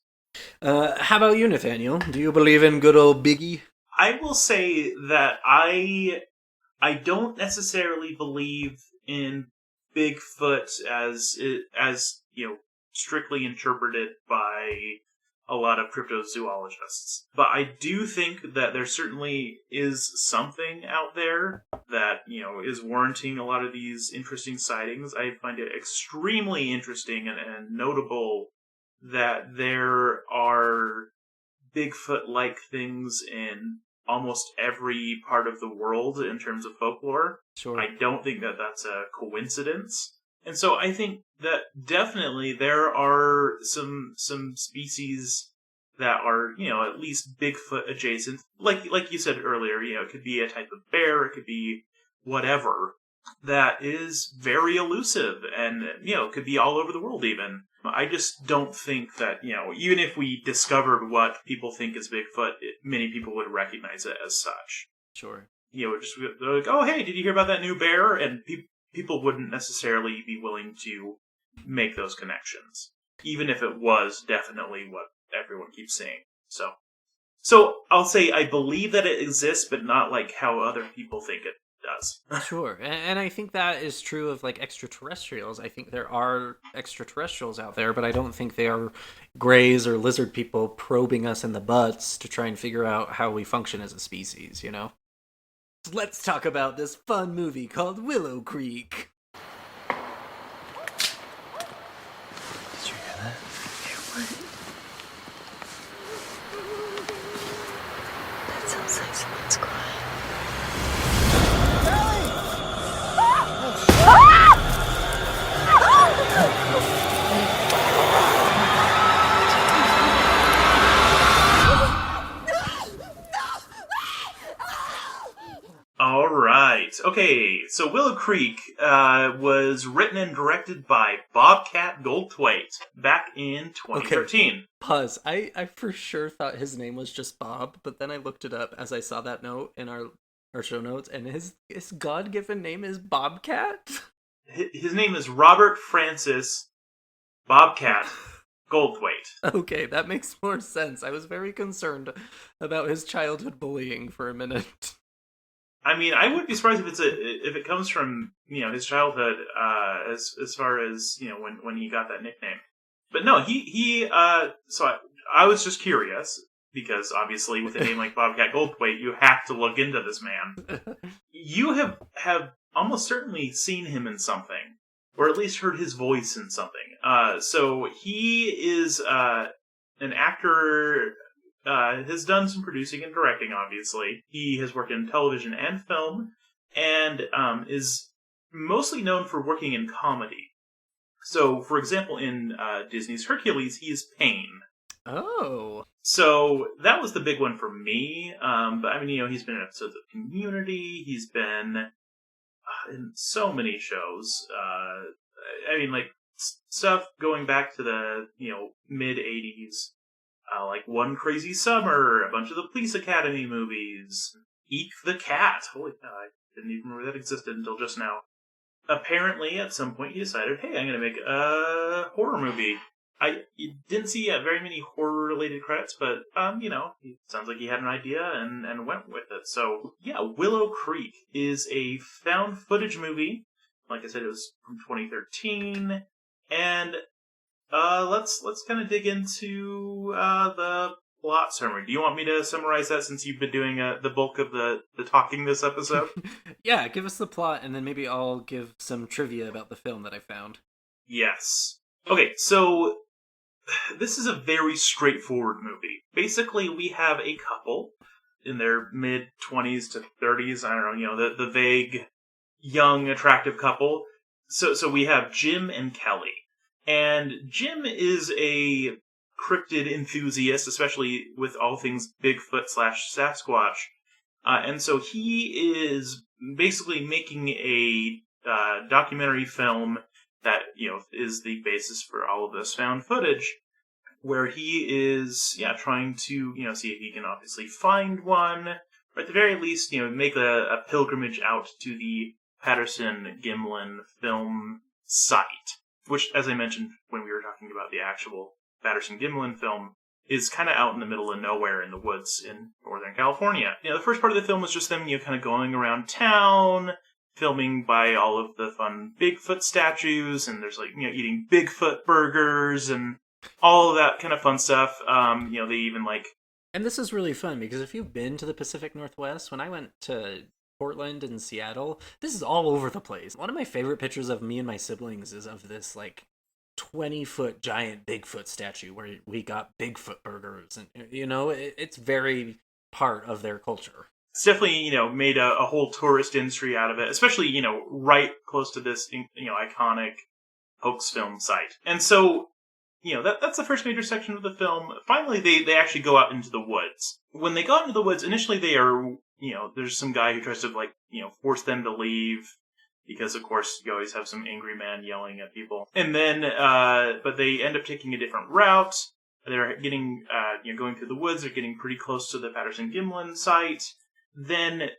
How about you, Nathaniel? Do you believe in good old Biggie? I will say that I don't necessarily believe in Bigfoot as you know, strictly interpreted by a lot of cryptozoologists. But I do think that there certainly is something out there that, you know, is warranting a lot of these interesting sightings. I find it extremely interesting and notable that there are Bigfoot-like things in almost every part of the world in terms of folklore. Sure. I don't think that that's a coincidence. And so I think that definitely there are some species that are, you know, at least Bigfoot adjacent. Like you said earlier, you know, it could be a type of bear, it could be whatever, that is very elusive and, you know, could be all over the world even. I just don't think that, you know, even if we discovered what people think is Bigfoot, many people would recognize it as such. Sure. You know, just like, oh, hey, did you hear about that new bear? And people wouldn't necessarily be willing to make those connections, even if it was definitely what everyone keeps saying. So I'll say I believe that it exists, but not like how other people think it does. Sure. And I think that is true of like extraterrestrials. I think there are extraterrestrials out there, but I don't think they are greys or lizard people probing us in the butts to try and figure out how we function as a species, you know? Let's talk about this fun movie called Willow Creek. Did you hear that? Hear what? That sounds like someone's crying. so Willow Creek was written and directed by Bobcat Goldthwait back in 2013. Okay. Pause. I for sure thought his name was just Bob, but then I looked it up as I saw that note in our show notes, and his God-given name is Bobcat? His name is Robert Francis Bobcat Goldthwait. Okay, that makes more sense. I was very concerned about his childhood bullying for a minute. I mean, I wouldn't be surprised if it comes from his childhood, as far as when he got that nickname. But no, he so I was just curious because obviously with a name like Bobcat Goldthwait, you have to look into this man. You have almost certainly seen him in something, or at least heard his voice in something. So he is an actor. Has done some producing and directing, obviously. He has worked in television and film, and is mostly known for working in comedy. So, for example, in Disney's Hercules, he is Pain. Oh. So, that was the big one for me. But, I mean, he's been in episodes of Community. He's been in so many shows. I mean, like, stuff going back to the, mid-'80s. Like One Crazy Summer, a bunch of the Police Academy movies, Eek the Cat. Holy cow, I didn't even remember that existed until just now. Apparently, at some point, he decided, hey, I'm going to make a horror movie. I didn't see very many horror-related credits, but, it sounds like he had an idea and went with it. So, yeah, Willow Creek is a found footage movie. Like I said, it was from 2013, and let's kind of dig into the plot summary. Do you want me to summarize that since you've been doing the bulk of the talking this episode? Yeah, give us the plot, and then maybe I'll give some trivia about the film that I found. Yes. Okay, so this is a very straightforward movie. Basically, we have a couple in their mid-20s to 30s. I don't know, the vague, young, attractive couple. So we have Jim and Kelly. And Jim is a cryptid enthusiast, especially with all things Bigfoot / Sasquatch. And so he is basically making a documentary film that, is the basis for all of this found footage, where he is, trying to, see if he can obviously find one, or at the very least, make a pilgrimage out to the Patterson-Gimlin Film site. Which, as I mentioned when we were talking about the actual Patterson-Gimlin film, is kind of out in the middle of nowhere in the woods in Northern California. The first part of the film was just them, kind of going around town, filming by all of the fun Bigfoot statues, and there's eating Bigfoot burgers and all of that kind of fun stuff. They even And this is really fun because if you've been to the Pacific Northwest, when I went to Portland and Seattle, this is all over the place. One of my favorite pictures of me and my siblings is of this 20-foot giant Bigfoot statue where we got Bigfoot burgers, and it's very part of their culture. It's definitely made a whole tourist industry out of it, especially right close to this iconic hoax film site. And so that's the first major section of the film. Finally, they actually go out into the woods. When they go out into the woods, initially they are there's some guy who tries to force them to leave because, of course, you always have some angry man yelling at people. And then, but they end up taking a different route. They're getting, going through the woods. They're getting pretty close to the Patterson-Gimlin site. Then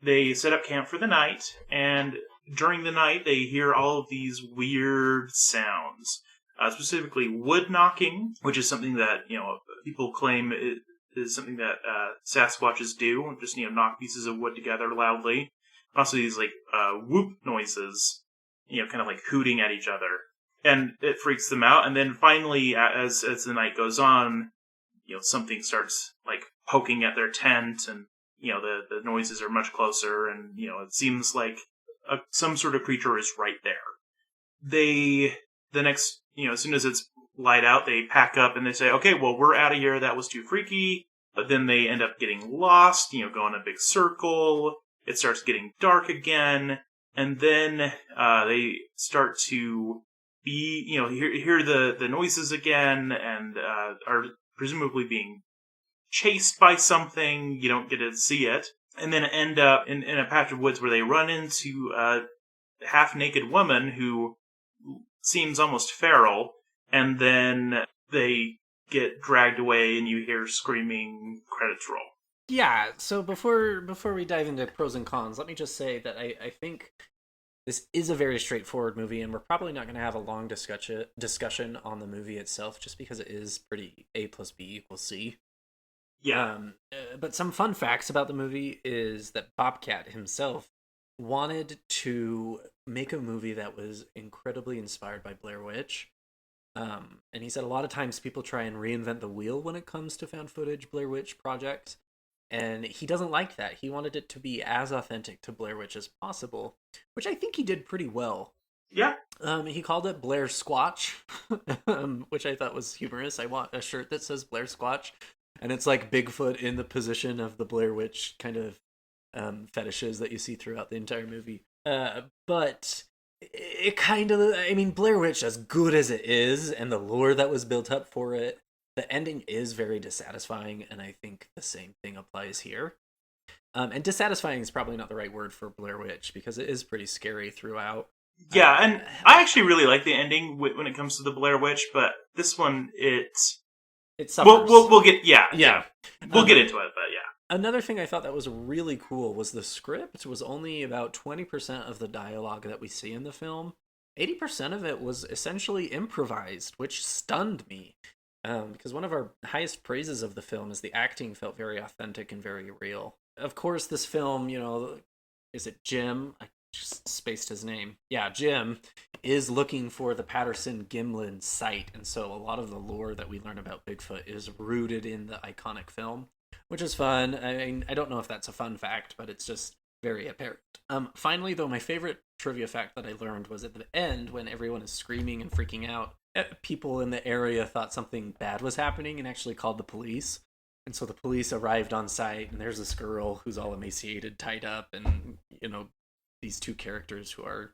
they set up camp for the night. And during the night, they hear all of these weird sounds. Specifically wood knocking, which is something that, people claim is something that Sasquatches do, just knock pieces of wood together loudly. Also these whoop noises, kind of hooting at each other, and it freaks them out. And then finally, as the night goes on, something starts poking at their tent, and the noises are much closer, and it seems like some sort of creature is right there. The next, as soon as it's light out, they pack up and they say, okay, well, we're out of here. That was too freaky. But then they end up getting lost, go in a big circle. It starts getting dark again. And then they start to hear the noises again, and are presumably being chased by something. You don't get to see it. and then end up in a patch of woods where they run into a half-naked woman who seems almost feral, and then they get dragged away and you hear screaming, credits roll. Yeah, so before we dive into pros and cons, let me just say that I think this is a very straightforward movie, and we're probably not going to have a long discussion on the movie itself, just because it is pretty A plus B equals C. Yeah. But some fun facts about the movie is that Bobcat himself wanted to make a movie that was incredibly inspired by Blair Witch. And he said a lot of times people try and reinvent the wheel when it comes to found footage Blair Witch projects. And he doesn't like that. He wanted it to be as authentic to Blair Witch as possible, which I think he did pretty well. Yeah. He called it Blair Squatch, which I thought was humorous. I want a shirt that says Blair Squatch, and it's like Bigfoot in the position of the Blair Witch kind of fetishes that you see throughout the entire movie. But it kind of, I mean, Blair Witch, as good as it is, and the lore that was built up for it, the ending is very dissatisfying, and I think the same thing applies here. And dissatisfying is probably not the right word for Blair Witch, because it is pretty scary throughout. Yeah, and I actually really like the ending when it comes to the Blair Witch, but this one, it suffers. We'll get, yeah. We'll get into it, but yeah. Another thing I thought that was really cool was the script was only about 20% of the dialogue that we see in the film. 80% of it was essentially improvised, which stunned me. Because one of our highest praises of the film is the acting felt very authentic and very real. Of course, this film, is it Jim? I just spaced his name. Yeah, Jim is looking for the Patterson-Gimlin site, and so a lot of the lore that we learn about Bigfoot is rooted in the iconic film, which is fun. I mean, I don't know if that's a fun fact, but it's just very apparent. Finally, though, my favorite trivia fact that I learned was at the end, when everyone is screaming and freaking out, people in the area thought something bad was happening and actually called the police. And so the police arrived on site, and there's this girl who's all emaciated, tied up, and, these two characters who are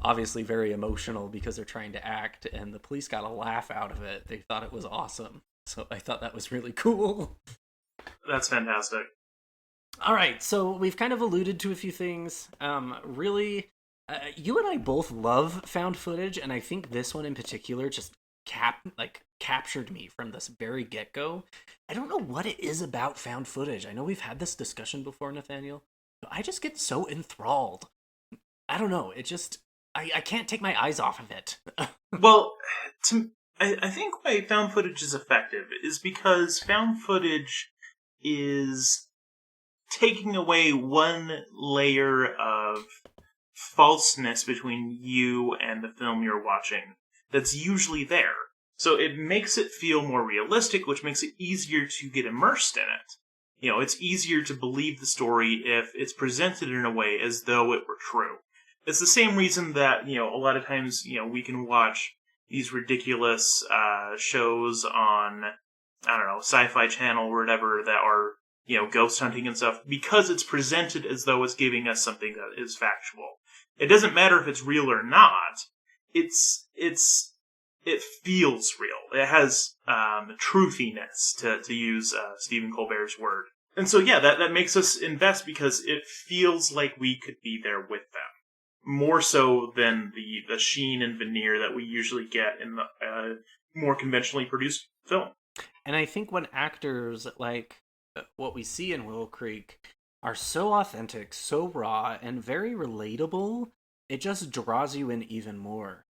obviously very emotional because they're trying to act, and the police got a laugh out of it. They thought it was awesome. So I thought that was really cool. That's fantastic. All right, so we've kind of alluded to a few things. Really, you and I both love found footage, and I think this one in particular just captured me from this very get-go. I don't know what it is about found footage. I know we've had this discussion before, Nathaniel, but I just get so enthralled. I don't know. It just, I can't take my eyes off of it. Well, I think why found footage is effective is because found footage is taking away one layer of falseness between you and the film you're watching that's usually there. So it makes it feel more realistic, which makes it easier to get immersed in it. It's easier to believe the story if it's presented in a way as though it were true. It's the same reason that, a lot of times, we can watch these ridiculous shows on, I don't know, Sci-Fi Channel or whatever that are, ghost hunting and stuff, because it's presented as though it's giving us something that is factual. It doesn't matter if it's real or not. It feels real. It has truthiness, to use Stephen Colbert's word. And so, yeah, that makes us invest because it feels like we could be there with them. More so than the sheen and veneer that we usually get in the more conventionally produced film. And I think when actors like what we see in Willow Creek are so authentic, so raw, and very relatable, it just draws you in even more.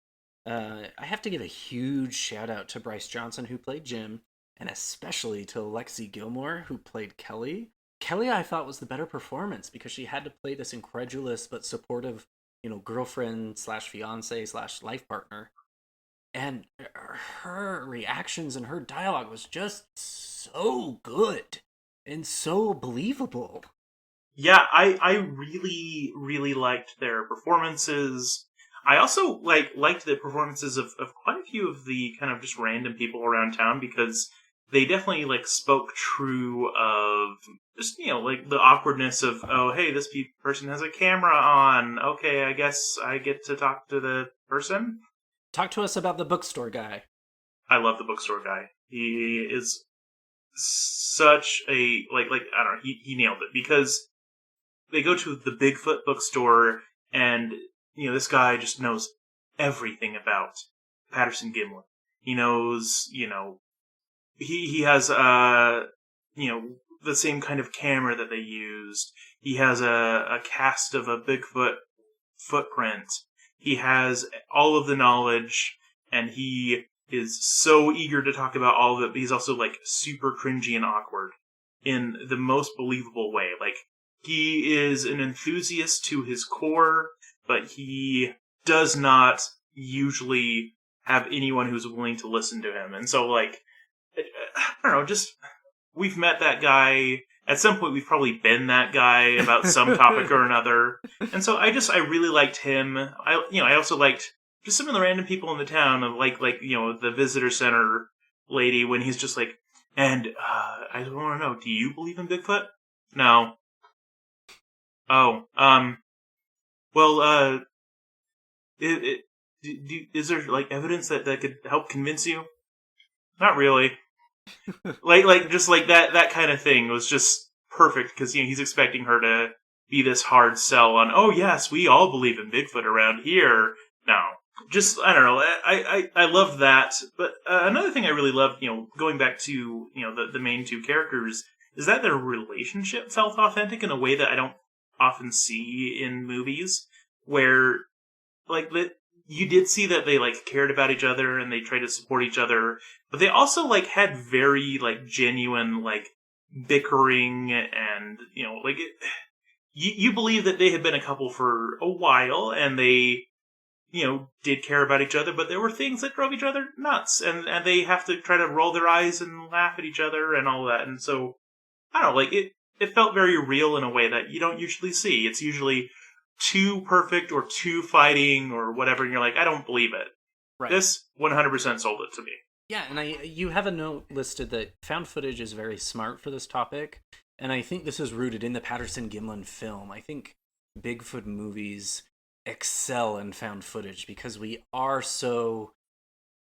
I have to give a huge shout out to Bryce Johnson, who played Jim, and especially to Lexi Gilmore, who played Kelly. Kelly, I thought, was the better performance because she had to play this incredulous but supportive girlfriend / fiance / life partner. And her reactions and her dialogue was just so good and so believable. Yeah, I really, really liked their performances. I also liked the performances of quite a few of the kind of just random people around town, because they definitely spoke true of just the awkwardness of, oh, hey, this person has a camera on. Okay, I guess I get to talk to the person. Talk to us about the bookstore guy. I love the bookstore guy. He is such a I don't know. He nailed it, because they go to the Bigfoot bookstore, and this guy just knows everything about Patterson-Gimlin. He knows, he has the same kind of camera that they used. He has a cast of a Bigfoot footprint. He has all of the knowledge, and he is so eager to talk about all of it, but he's also, like, super cringy and awkward in the most believable way. Like, he is an enthusiast to his core, but he does not usually have anyone who's willing to listen to him. And so, like, I don't know, just, we've met that guy. At some point, we've probably been that guy about some topic or another. And so I really liked him. I also liked just some of the random people in the town, of like the visitor center lady, when he's just like, and I want to know, do you believe in Bigfoot? No. Oh, well, is there, like, evidence that could help convince you? Not really. just like that kind of thing was just perfect, because he's expecting her to be this hard sell on, oh yes, we all believe in Bigfoot around here. No, just, I don't know. I love that. But another thing I really loved, going back to the main two characters, is that their relationship felt authentic in a way that I don't often see in movies, where like you did see that they, like, cared about each other and they tried to support each other, but they also, like, had very, like, genuine, like, bickering, and, you believe that they had been a couple for a while, and they, did care about each other, but there were things that drove each other nuts, and they have to try to roll their eyes and laugh at each other and all that, and so, I don't know, like, it felt very real in a way that you don't usually see. It's usually too perfect or too fighting or whatever, and you're like, I don't believe it. Right. This 100% sold it to me. Yeah, and you have a note listed that found footage is very smart for this topic, and I think this is rooted in the Patterson-Gimlin film. I think Bigfoot movies excel in found footage because we are so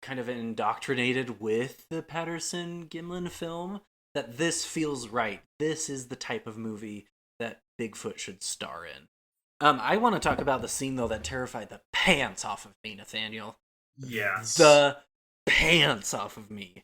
kind of indoctrinated with the Patterson-Gimlin film that this feels right. This is the type of movie that Bigfoot should star in. I want to talk about the scene, though, that terrified the pants off of me, Nathaniel. Yes. The pants off of me.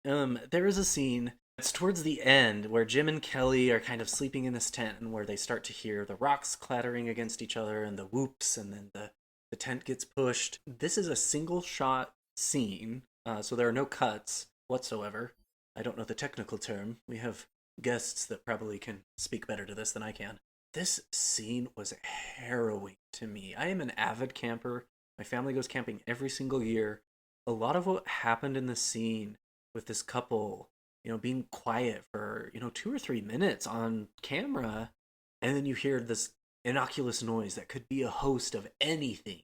There is a scene, it's towards the end, where Jim and Kelly are kind of sleeping in this tent, and where they start to hear the rocks clattering against each other, and the whoops, and then the tent gets pushed. This is a single-shot scene, so there are no cuts whatsoever. I don't know the technical term. We have guests that probably can speak better to this than I can. This scene was harrowing to me. I am an avid camper. My family goes camping every single year. A lot of what happened in the scene with this couple, being quiet for, 2 or 3 minutes on camera, and then you hear this innocuous noise that could be a host of anything.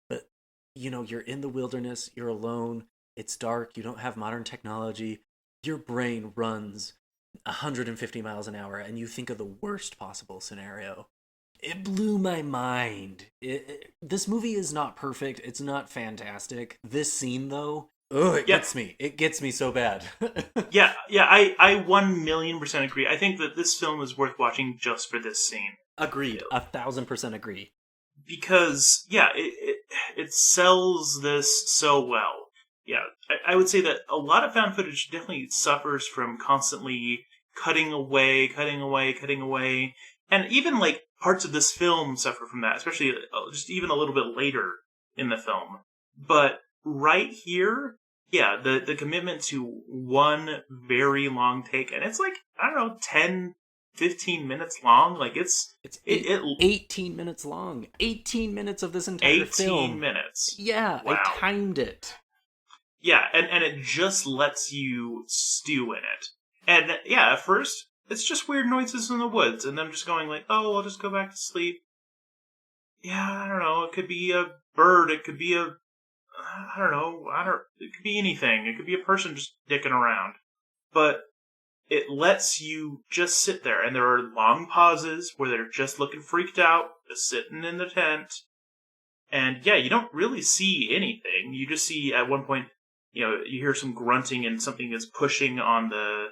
But, you're in the wilderness, you're alone, it's dark, you don't have modern technology, your brain runs 150 miles an hour, and you think of the worst possible scenario. It blew my mind. This movie is not perfect. It's not fantastic. This scene, though, gets me. It gets me so bad. Yeah, I 1,000,000% agree. I think that this film is worth watching just for this scene. Agreed. 1,000% agree. Because, it sells this so well. Yeah, I would say that a lot of found footage definitely suffers from constantly cutting away, and even, like, parts of this film suffer from that, especially just even a little bit later in the film. But right here, the commitment to one very long take, and it's like, I don't know, 10, 15 minutes long. Like, it's 18 minutes long. 18 minutes of this entire film. 18 minutes. Yeah, wow. I timed it. Yeah, and it just lets you stew in it. And, at first, it's just weird noises in the woods, and them just going like, oh, I'll just go back to sleep. Yeah, I don't know, it could be a bird, it could be it could be anything. It could be a person just dicking around. But it lets you just sit there, and there are long pauses where they're just looking freaked out, just sitting in the tent. And, you don't really see anything. You just see, at one point, you hear some grunting and something is pushing on the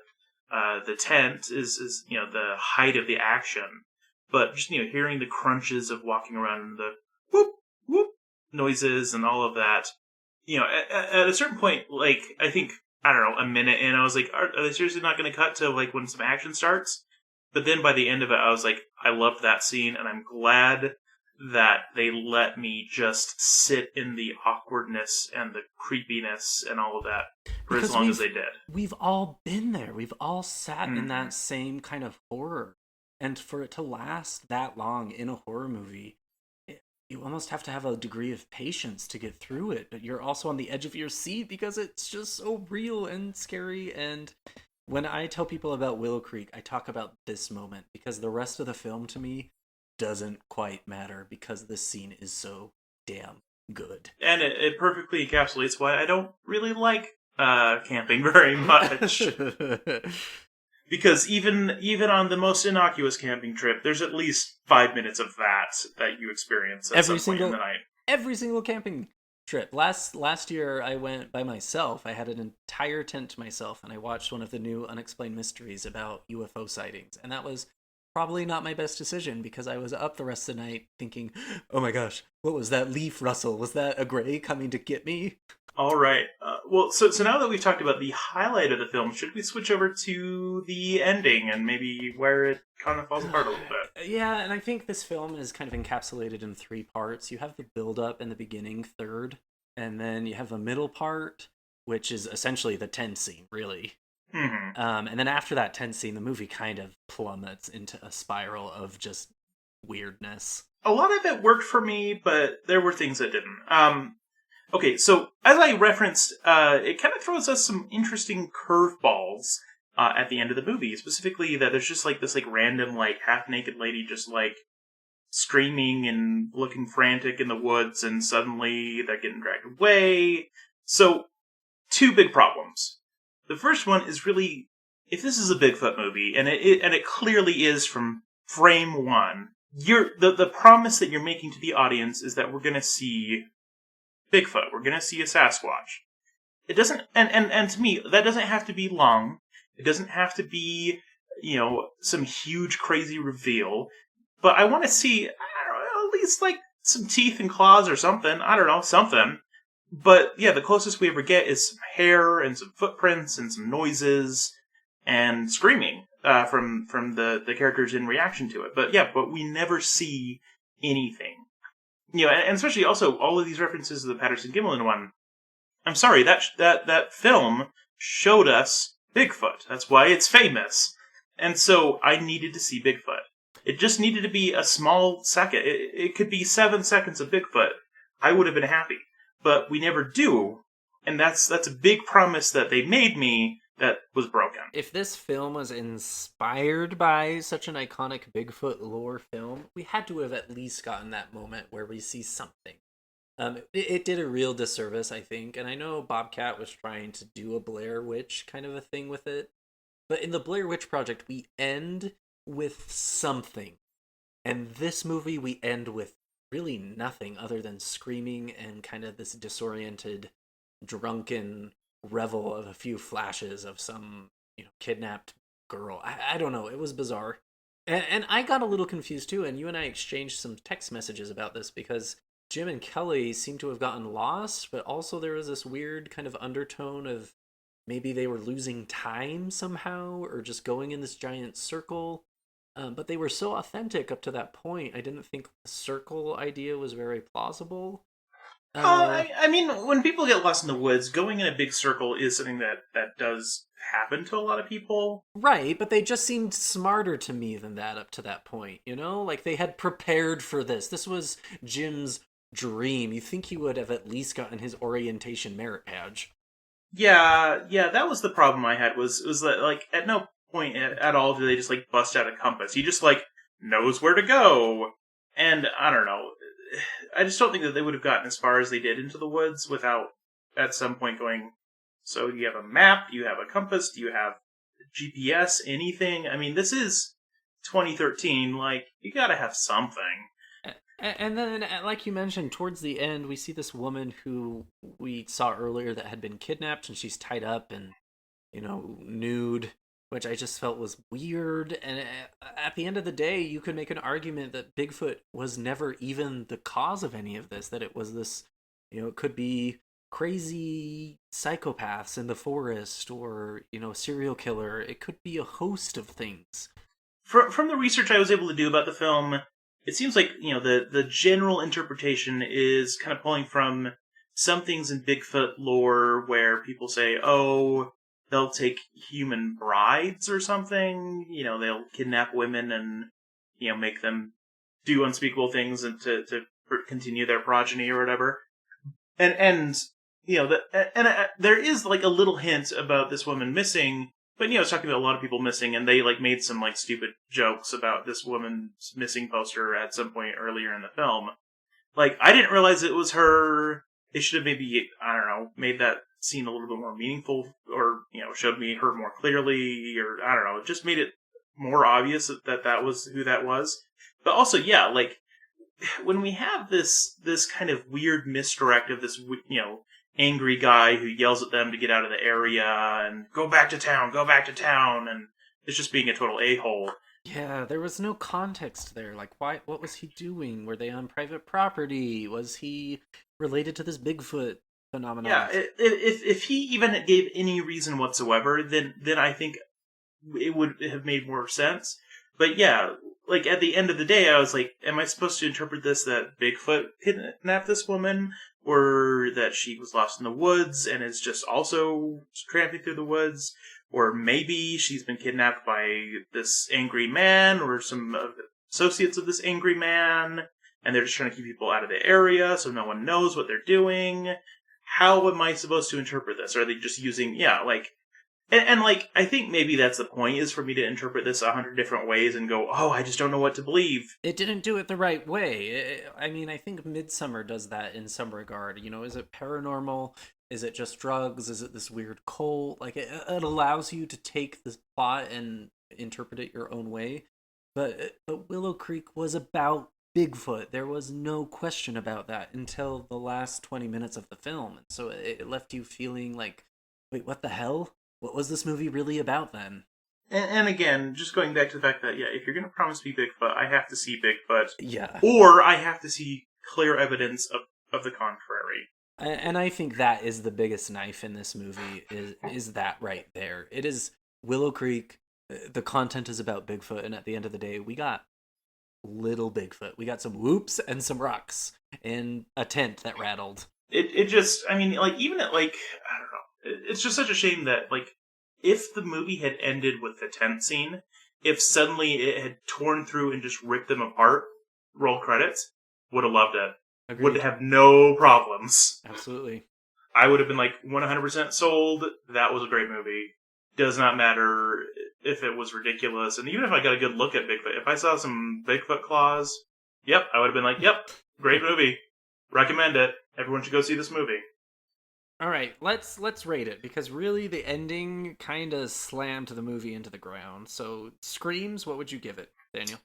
tent is the height of the action. but just, hearing the crunches of walking around and the whoop, whoop noises and all of that, at a certain point, like, I think, I don't know, a minute in, I was like, are they seriously not going to cut to, like, when some action starts? But then by the end of it, I was like, I loved that scene, and I'm glad that they let me just sit in the awkwardness and the creepiness and all of that for as long as they did. We've all been there. We've all sat in that same kind of horror. And for it to last that long in a horror movie, you almost have to have a degree of patience to get through it. But you're also on the edge of your seat because it's just so real and scary. And when I tell people about Willow Creek, I talk about this moment because the rest of the film to me doesn't quite matter because this scene is so damn good. And it perfectly encapsulates why I don't really like camping very much. Because even on the most innocuous camping trip, there's at least 5 minutes of that you experience at some point in the night. Every single camping trip. Last year I went by myself. I had an entire tent to myself, and I watched one of the new Unexplained Mysteries about UFO sightings, and that was probably not my best decision because I was up the rest of the night thinking, oh my gosh, what was that leaf rustle? Was that a gray coming to get me? All right. So now that we've talked about the highlight of the film, should we switch over to the ending and maybe where it kind of falls apart a little bit? Yeah, and I think this film is kind of encapsulated in 3 parts. You have the build-up in the beginning, third, and then you have the middle part, which is essentially the tent scene, really. Mm-hmm. And then after that tent scene, the movie kind of plummets into a spiral of just weirdness. A lot of it worked for me, but there were things that didn't. Okay, so as I referenced, it kind of throws us some interesting curveballs at the end of the movie. Specifically, that there's just like this like random like half-naked lady just like screaming and looking frantic in the woods, and suddenly they're getting dragged away. So, 2 big problems. The first one is really, if this is a Bigfoot movie, and it clearly is from frame 1, the promise that you're making to the audience is that we're going to see Bigfoot. We're going to see a Sasquatch. It doesn't, and to me, that doesn't have to be long. It doesn't have to be, some huge crazy reveal. But I want to see, I don't know, at least like some teeth and claws or something. I don't know, something. But yeah, the closest we ever get is some hair and some footprints and some noises and screaming from the characters in reaction to it. But we never see anything. And especially also all of these references to the Patterson-Gimlin one. I'm sorry, that film showed us Bigfoot. That's why it's famous. And so I needed to see Bigfoot. It just needed to be a small second. It could be 7 seconds of Bigfoot. I would have been happy. But we never do. And that's a big promise that they made me that was broken. If this film was inspired by such an iconic Bigfoot lore film, we had to have at least gotten that moment where we see something. It did a real disservice, I think, and I know Bobcat was trying to do a Blair Witch kind of a thing with it, but in the Blair Witch Project, we end with something. And this movie, we end with really nothing other than screaming and kind of this disoriented, drunken revel of a few flashes of some, kidnapped girl. I don't know. It was bizarre. And I got a little confused too, and you and I exchanged some text messages about this because Jim and Kelly seemed to have gotten lost, but also there was this weird kind of undertone of maybe they were losing time somehow or just going in this giant circle. But they were so authentic up to that point. I didn't think the circle idea was very plausible. I mean, when people get lost in the woods, going in a big circle is something that does happen to a lot of people. Right, but they just seemed smarter to me than that up to that point, Like they had prepared for this. This was Jim's dream. You think he would have at least gotten his orientation merit badge. Yeah, that was the problem I had, was that, like, at no point at all do they just, like, bust out a compass. He just, like, knows where to go. And, I don't know, I just don't think that they would have gotten as far as they did into the woods without, at some point, going, so do you have a map? Do you have a compass? Do you have GPS? Anything? I mean, this is 2013. Like, you gotta have something. And then, like you mentioned, towards the end, we see this woman who we saw earlier that had been kidnapped, and she's tied up and, nude. which I just felt was weird. And at the end of the day, you could make an argument that Bigfoot was never even the cause of any of this, that it was this, it could be crazy psychopaths in the forest or, serial killer. It could be a host of things. From the research I was able to do about the film, it seems like, the general interpretation is kind of pulling from some things in Bigfoot lore where people say, oh, they'll take human brides or something. They'll kidnap women and, make them do unspeakable things and to continue their progeny or whatever. And there is like a little hint about this woman missing, but it's talking about a lot of people missing, and they like made some like stupid jokes about this woman's missing poster at some point earlier in the film. Like, I didn't realize it was her. They should have maybe, I don't know, made that scene a little bit more meaningful, or, showed me her more clearly, or, I don't know, just made it more obvious that was who that was. But also, yeah, like, when we have this kind of weird misdirect of this, angry guy who yells at them to get out of the area, and go back to town, and it's just being a total a-hole. Yeah, there was no context there. Like, why? What was he doing? Were they on private property? Was he related to this Bigfoot phenomenon? Yeah, if he even gave any reason whatsoever, then I think it would have made more sense. But yeah, like at the end of the day, I was like, am I supposed to interpret this that Bigfoot kidnapped this woman, or that she was lost in the woods and is just also tramping through the woods? Or maybe she's been kidnapped by this angry man or some associates of this angry man, and they're just trying to keep people out of the area so no one knows what they're doing. How am I supposed to interpret this? Are they just using, and I think maybe that's the point, is for me to interpret this 100 different ways and go, oh, I just don't know what to believe. It didn't do it the right way. I think Midsummer does that in some regard. Is it paranormal? Is it just drugs? Is it this weird cult? Like, it allows you to take the plot and interpret it your own way. But Willow Creek was about Bigfoot. There was no question about that until the last 20 minutes of the film. And so it left you feeling like, wait, what the hell? What was this movie really about then? And again, just going back to the fact that, if you're going to promise me Bigfoot, I have to see Bigfoot. Yeah. Or I have to see clear evidence of the contrary. And I think that is the biggest knife in this movie, is that right there. It is Willow Creek, the content is about Bigfoot, and at the end of the day, we got little Bigfoot. We got some whoops and some rocks, and a tent that rattled. It just, even at, I don't know, it's just such a shame that, if the movie had ended with the tent scene, if suddenly it had torn through and just ripped them apart, roll credits, would have loved it. Agreed. Would have no problems. Absolutely. I would have been 100% sold. That was a great movie. Does not matter if it was ridiculous. And even if I got a good look at Bigfoot, if I saw some Bigfoot claws, yep, I would have been like, yep, great movie. Recommend it. Everyone should go see this movie. All right, let's rate it, because really the ending kind of slammed the movie into the ground. So, Screams, what would you give it, Daniel?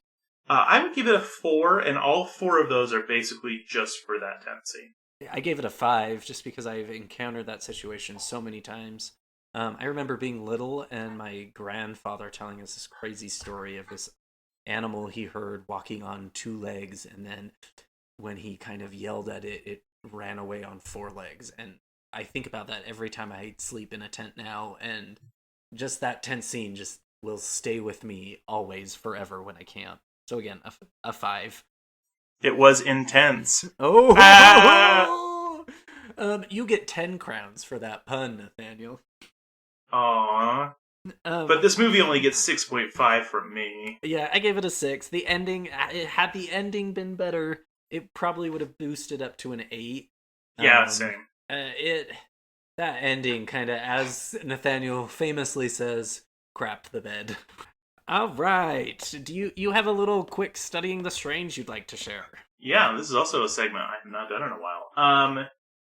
I would give it a 4, and all 4 of those are basically just for that tent scene. I gave it a 5, just because I've encountered that situation so many times. I remember being little and my grandfather telling us this crazy story of this animal he heard walking on 2 legs, and then when he kind of yelled at it, it ran away on 4 legs. And I think about that every time I sleep in a tent now, and just that tent scene just will stay with me always, forever when I camp. So again, a 5. It was intense. Oh! Ah! You get 10 crowns for that pun, Nathaniel. Aww. But this movie only gets 6.5 from me. Yeah, I gave it a 6. The ending, had the ending been better, it probably would have boosted up to an 8. Yeah, same. That ending kind of, as Nathaniel famously says, crapped the bed. All right. Do you have a little quick Studying the Strange you'd like to share? Yeah, this is also a segment I have not done in a while.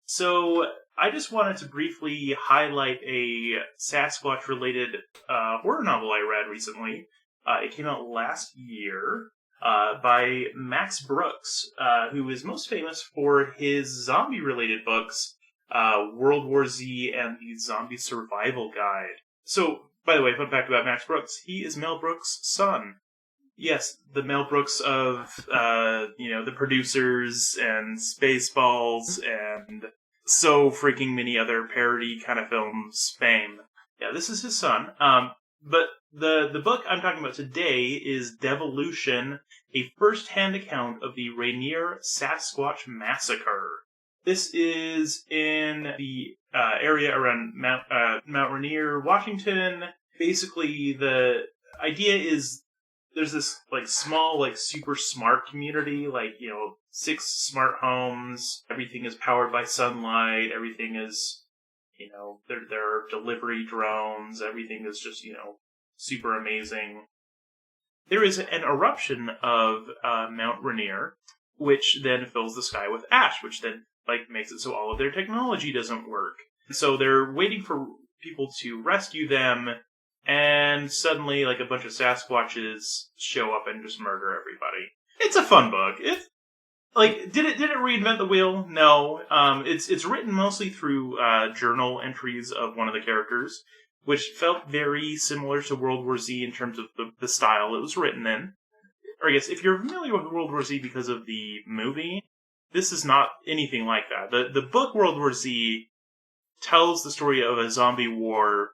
So I just wanted to briefly highlight a Sasquatch-related horror novel I read recently. It came out last year by Max Brooks, who is most famous for his zombie-related books, World War Z and the Zombie Survival Guide. So By the way, fun fact about Max Brooks, he is Mel Brooks' son. Yes, the Mel Brooks of, the producers and Spaceballs and so freaking many other parody kind of films fame. Yeah, this is his son. But the book I'm talking about today is Devolution, a first-hand account of the Rainier Sasquatch Massacre. This is in the area around Mount Rainier, Washington. Basically, the idea is there's this small, super smart community, 6 smart homes. Everything is powered by sunlight. Everything is, there are delivery drones. Everything is just, super amazing. There is an eruption of Mount Rainier, which then fills the sky with ash, which then makes it so all of their technology doesn't work. So they're waiting for people to rescue them, and suddenly a bunch of Sasquatches show up and just murder everybody. It's a fun book. Did it reinvent the wheel? No. It's written mostly through journal entries of one of the characters, which felt very similar to World War Z in terms of the style it was written in. Or I guess if you're familiar with World War Z because of the movie, this is not anything like that. The book World War Z tells the story of a zombie war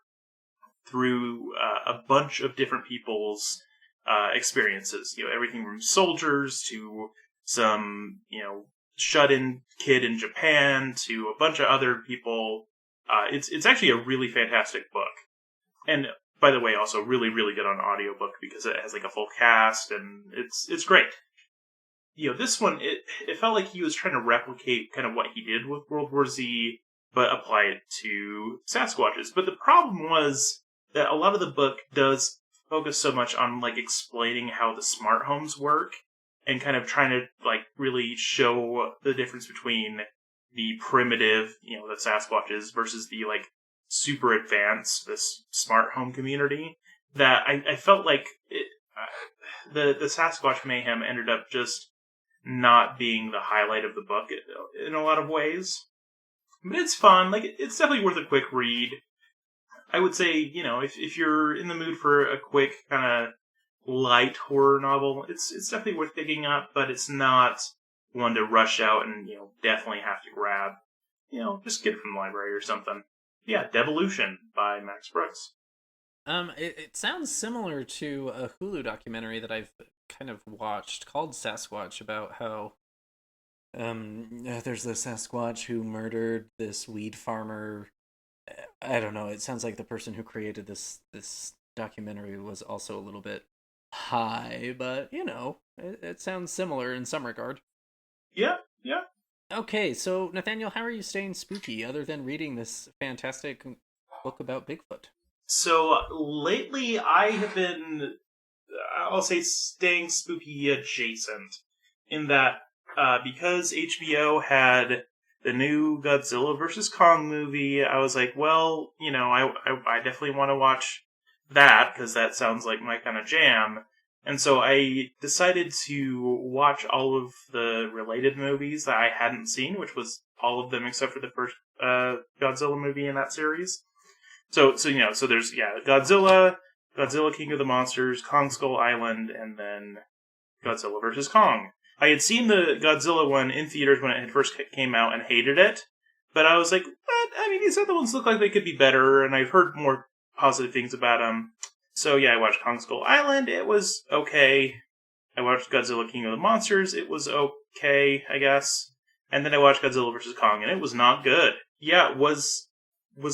through a bunch of different people's experiences. Everything from soldiers to some, shut-in kid in Japan to a bunch of other people. It's actually a really fantastic book. And by the way, also really, really good on audiobook because it has a full cast and it's great. This one, it felt like he was trying to replicate kind of what he did with World War Z, but apply it to Sasquatches. But the problem was that a lot of the book does focus so much on explaining how the smart homes work and kind of trying to really show the difference between the primitive, the Sasquatches versus the super advanced, this smart home community, that I felt like the Sasquatch mayhem ended up just not being the highlight of the book in a lot of ways. But it's fun. It's definitely worth a quick read. I would say, if you're in the mood for a quick kind of light horror novel, it's definitely worth picking up, but it's not one to rush out and, definitely have to grab. Just get it from the library or something. Yeah, Devolution by Max Brooks. It sounds similar to a Hulu documentary that I've kind of watched called Sasquatch about how there's the Sasquatch who murdered this weed farmer. I don't know. It sounds like the person who created this documentary was also a little bit high, but it sounds similar in some regard. Yeah. Okay, so Nathaniel, how are you staying spooky other than reading this fantastic book about Bigfoot? So lately I have been, I'll say, staying spooky adjacent in that because HBO had the new Godzilla vs. Kong movie, I was like, well, I definitely want to watch that because that sounds like my kind of jam. And so I decided to watch all of the related movies that I hadn't seen, which was all of them except for the first Godzilla movie in that series. So there's Godzilla King of the Monsters, Kong Skull Island, and then Godzilla vs. Kong. I had seen the Godzilla one in theaters when it had first came out and hated it, but I was like, what? I mean, these other ones look like they could be better, and I've heard more positive things about them. So yeah, I watched Kong Skull Island. It was okay. I watched Godzilla King of the Monsters. It was okay, I guess. And then I watched Godzilla vs. Kong, and it was not good. Yeah, it was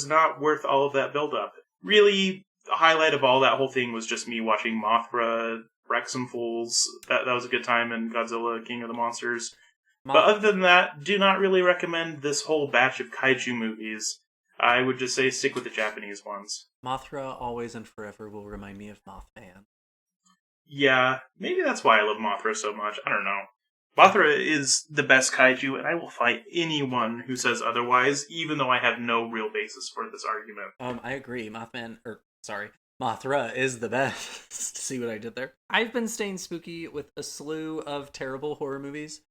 not worth all of that build-up. Really, the highlight of all that whole thing was just me watching Mothra wreck some fools. That was a good time in Godzilla King of the Monsters. But other than that, do not really recommend this whole batch of kaiju movies. I would just say stick with the Japanese ones. Mothra always and forever will remind me of Mothman. Yeah, maybe that's why I love Mothra so much. I don't know. Mothra is the best kaiju, and I will fight anyone who says otherwise, even though I have no real basis for this argument. I agree. Mothra is the best. See what I did there? I've been staying spooky with a slew of terrible horror movies.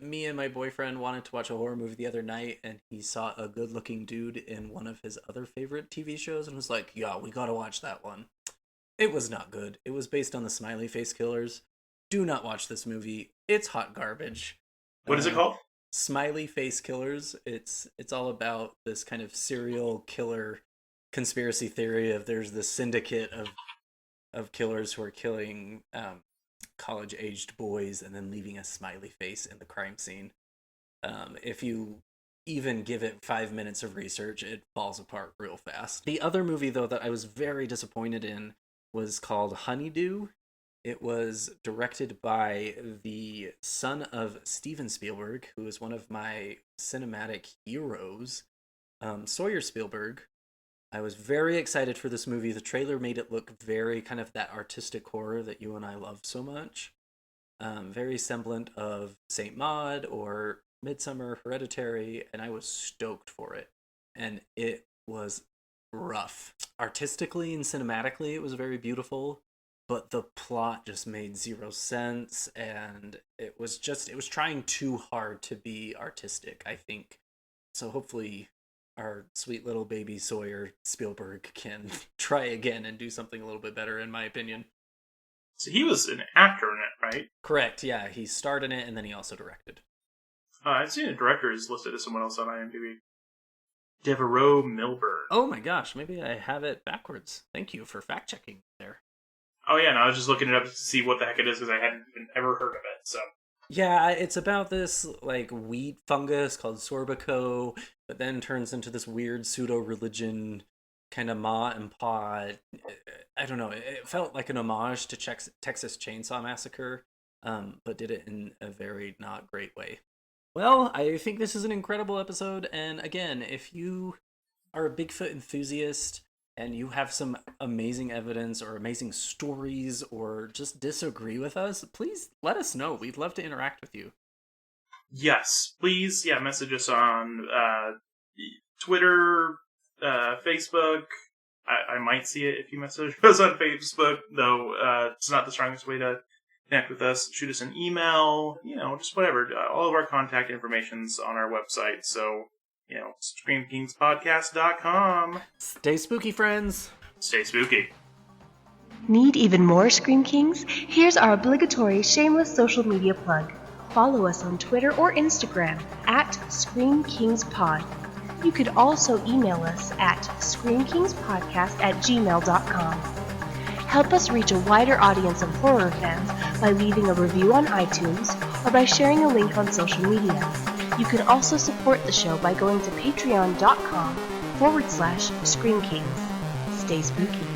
me and my boyfriend wanted to watch a horror movie the other night, and he saw a good-looking dude in one of his other favorite TV shows and was like, yeah, we gotta watch that one. It was not good. It was based on the Smiley Face Killers. Do not watch this movie. It's hot garbage. What is it called? Smiley Face Killers. It's all about this kind of serial killer conspiracy theory of there's this syndicate of killers who are killing college-aged boys and then leaving a smiley face in the crime scene. If you even give it 5 minutes of research, it falls apart real fast. The other movie, though, that I was very disappointed in was called Honeydew. It was directed by the son of Steven Spielberg, who is one of my cinematic heroes, Sawyer Spielberg. I was very excited for this movie. The trailer made it look very kind of that artistic horror that you and I love so much. Very semblant of Saint Maud or Midsummer, Hereditary, and I was stoked for it. And it was rough. Artistically and cinematically, it was very beautiful, but the plot just made zero sense, and it was trying too hard to be artistic, I think. So hopefully our sweet little baby Sawyer Spielberg can try again and do something a little bit better, in my opinion. So he was an actor in it, right? Correct, yeah. He starred in it, and then he also directed. I've seen a director is listed as someone else on IMDb. Devereaux Milburn. Oh my gosh, maybe I have it backwards. Thank you for fact-checking there. Oh yeah, no, I was just looking it up to see what the heck it is because I hadn't even ever heard of it, so... Yeah, it's about this, like, wheat fungus called sorbico, but then turns into this weird pseudo-religion kind of ma and pa. I don't know, it felt like an homage to Texas Chainsaw Massacre, but did it in a very not great way. Well, I think this is an incredible episode, and again, if you are a Bigfoot enthusiast and you have some amazing evidence or amazing stories or just disagree with us, please let us know. We'd love to interact with you. Yes, please, message us on Twitter, Facebook. I might see it if you message us on Facebook, though it's not the strongest way to connect with us. Shoot us an email, just whatever. All of our contact information's on our website, so... ScreamKingsPodcast.com. Stay spooky, friends. Stay spooky. Need even more Scream Kings? Here's our obligatory shameless social media plug. Follow us on Twitter or Instagram at ScreamKingsPod. You could also email us at ScreamKingsPodcast@gmail.com. Help us reach a wider audience of horror fans by leaving a review on iTunes or by sharing a link on social media. You can also support the show by going to patreon.com/ScreamKings. Stay spooky.